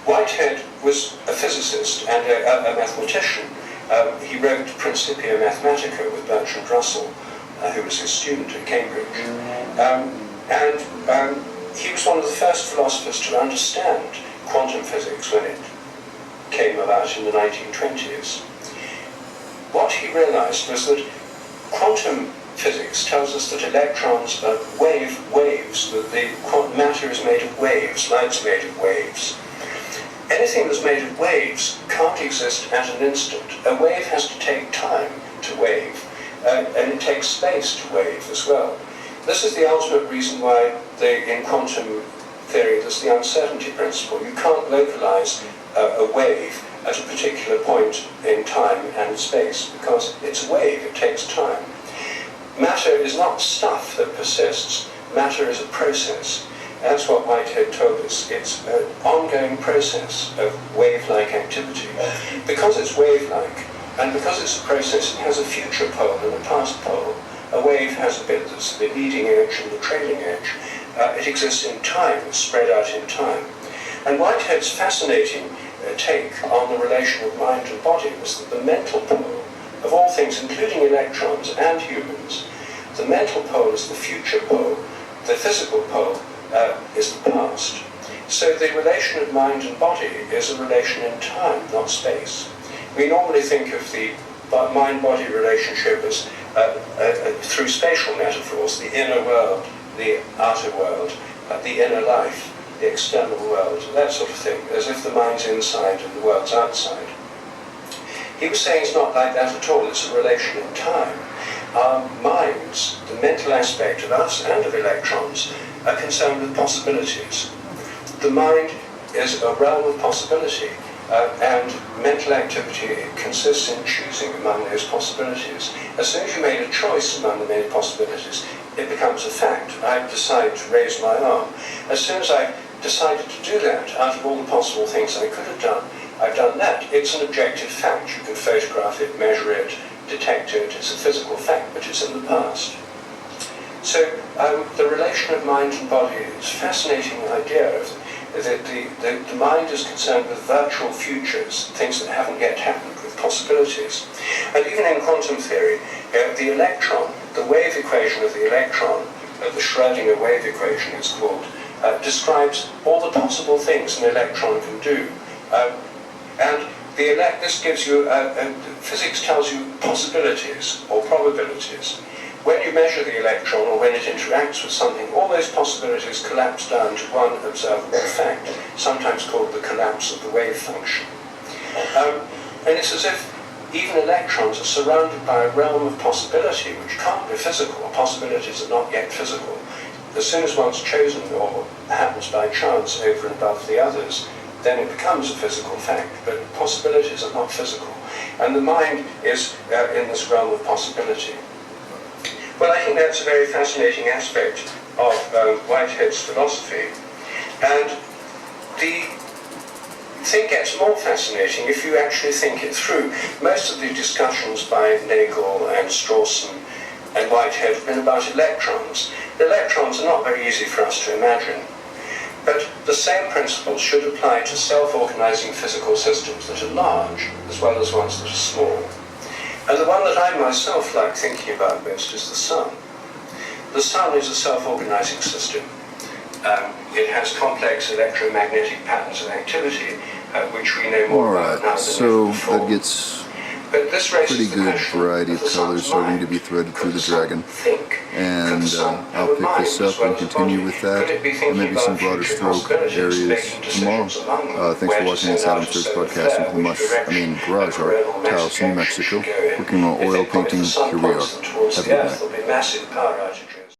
Whitehead was a physicist and a mathematician. He wrote Principia Mathematica with Bertrand Russell, who was his student at Cambridge. And he was one of the first philosophers to understand quantum physics when it came about in the 1920s. What he realized was that quantum physics tells us that electrons are waves, that the matter is made of waves, light's made of waves. Anything that's made of waves can't exist at an instant. A wave has to take time to wave, and it takes space to wave as well. This is the ultimate reason why in quantum theory there's the uncertainty principle. You can't localize a wave at a particular point in time and space because it's a wave, it takes time. Matter is not stuff that persists, matter is a process. That's what Whitehead told us. It's an ongoing process of wave-like activity. Because it's wave-like, and because it's a process, it has a future pole and a past pole. A wave has a bit that's the leading edge and the trailing edge. It exists in time, it's spread out in time. And Whitehead's fascinating take on the relation of mind and body was that the mental pole of all things, including electrons and humans, the mental pole is the future pole, the physical pole is the past. So the relation of mind and body is a relation in time, not space. We normally think of the mind-body relationship as through spatial metaphors, the inner world, the outer world, the inner life, the external world, that sort of thing, as if the mind's inside and the world's outside. He was saying it's not like that at all, it's a relation in time. Our minds, the mental aspect of us and of electrons, are concerned with possibilities. The mind is a realm of possibility, and mental activity consists in choosing among those possibilities. As soon as you made a choice among the many possibilities, it becomes a fact. I decide to raise my arm. As soon as I decided to do that, out of all the possible things I could have done, I've done that. It's an objective fact. You can photograph it, measure it, detect it. It's a physical fact, but it's in the past. So the relation of mind and body is a fascinating idea of that the mind is concerned with virtual futures, things that haven't yet happened, with possibilities. And even in quantum theory, the electron, the wave equation of the electron, the Schrödinger wave equation it's called, describes all the possible things an electron can do. And this gives you, physics tells you possibilities or probabilities. When you measure the electron or when it interacts with something, all those possibilities collapse down to one observable fact, sometimes called the collapse of the wave function. And it's as if even electrons are surrounded by a realm of possibility which can't be physical, or possibilities are not yet physical. As soon as one's chosen or happens by chance over and above the others, then it becomes a physical fact. But possibilities are not physical. And the mind is in this realm of possibility. Well, I think that's a very fascinating aspect of Whitehead's philosophy. And the thing gets more fascinating if you actually think it through. Most of the discussions by Nagel and Strawson and Whitehead have been about electrons. The electrons are not very easy for us to imagine. But the same principles should apply to self-organizing physical systems that are large, as well as ones that are small. And the one that I myself like thinking about most is the sun. The sun is a self-organizing system. It has complex electromagnetic patterns of activity, which we know more about now than so ever before. that gets But this raises pretty the good question variety of the colors sun's starting mind. to be threaded Could through the the sun dragon. think? And Could the sun I'll have a pick mind this as up well and as a continue body? with that, Could it be or thinking maybe some about broader future stroke possibilities, areas making tomorrow. decisions among them? Thanks Where for to watching this send Adam out a Sturch solar podcasting flare, from the which direction Garage a Art, coronal mass Taos, New ejection Mexico, should go in. working on If oil the painting. sun Here we points are. them towards Have a the good earth, night. there'll be massive power outages.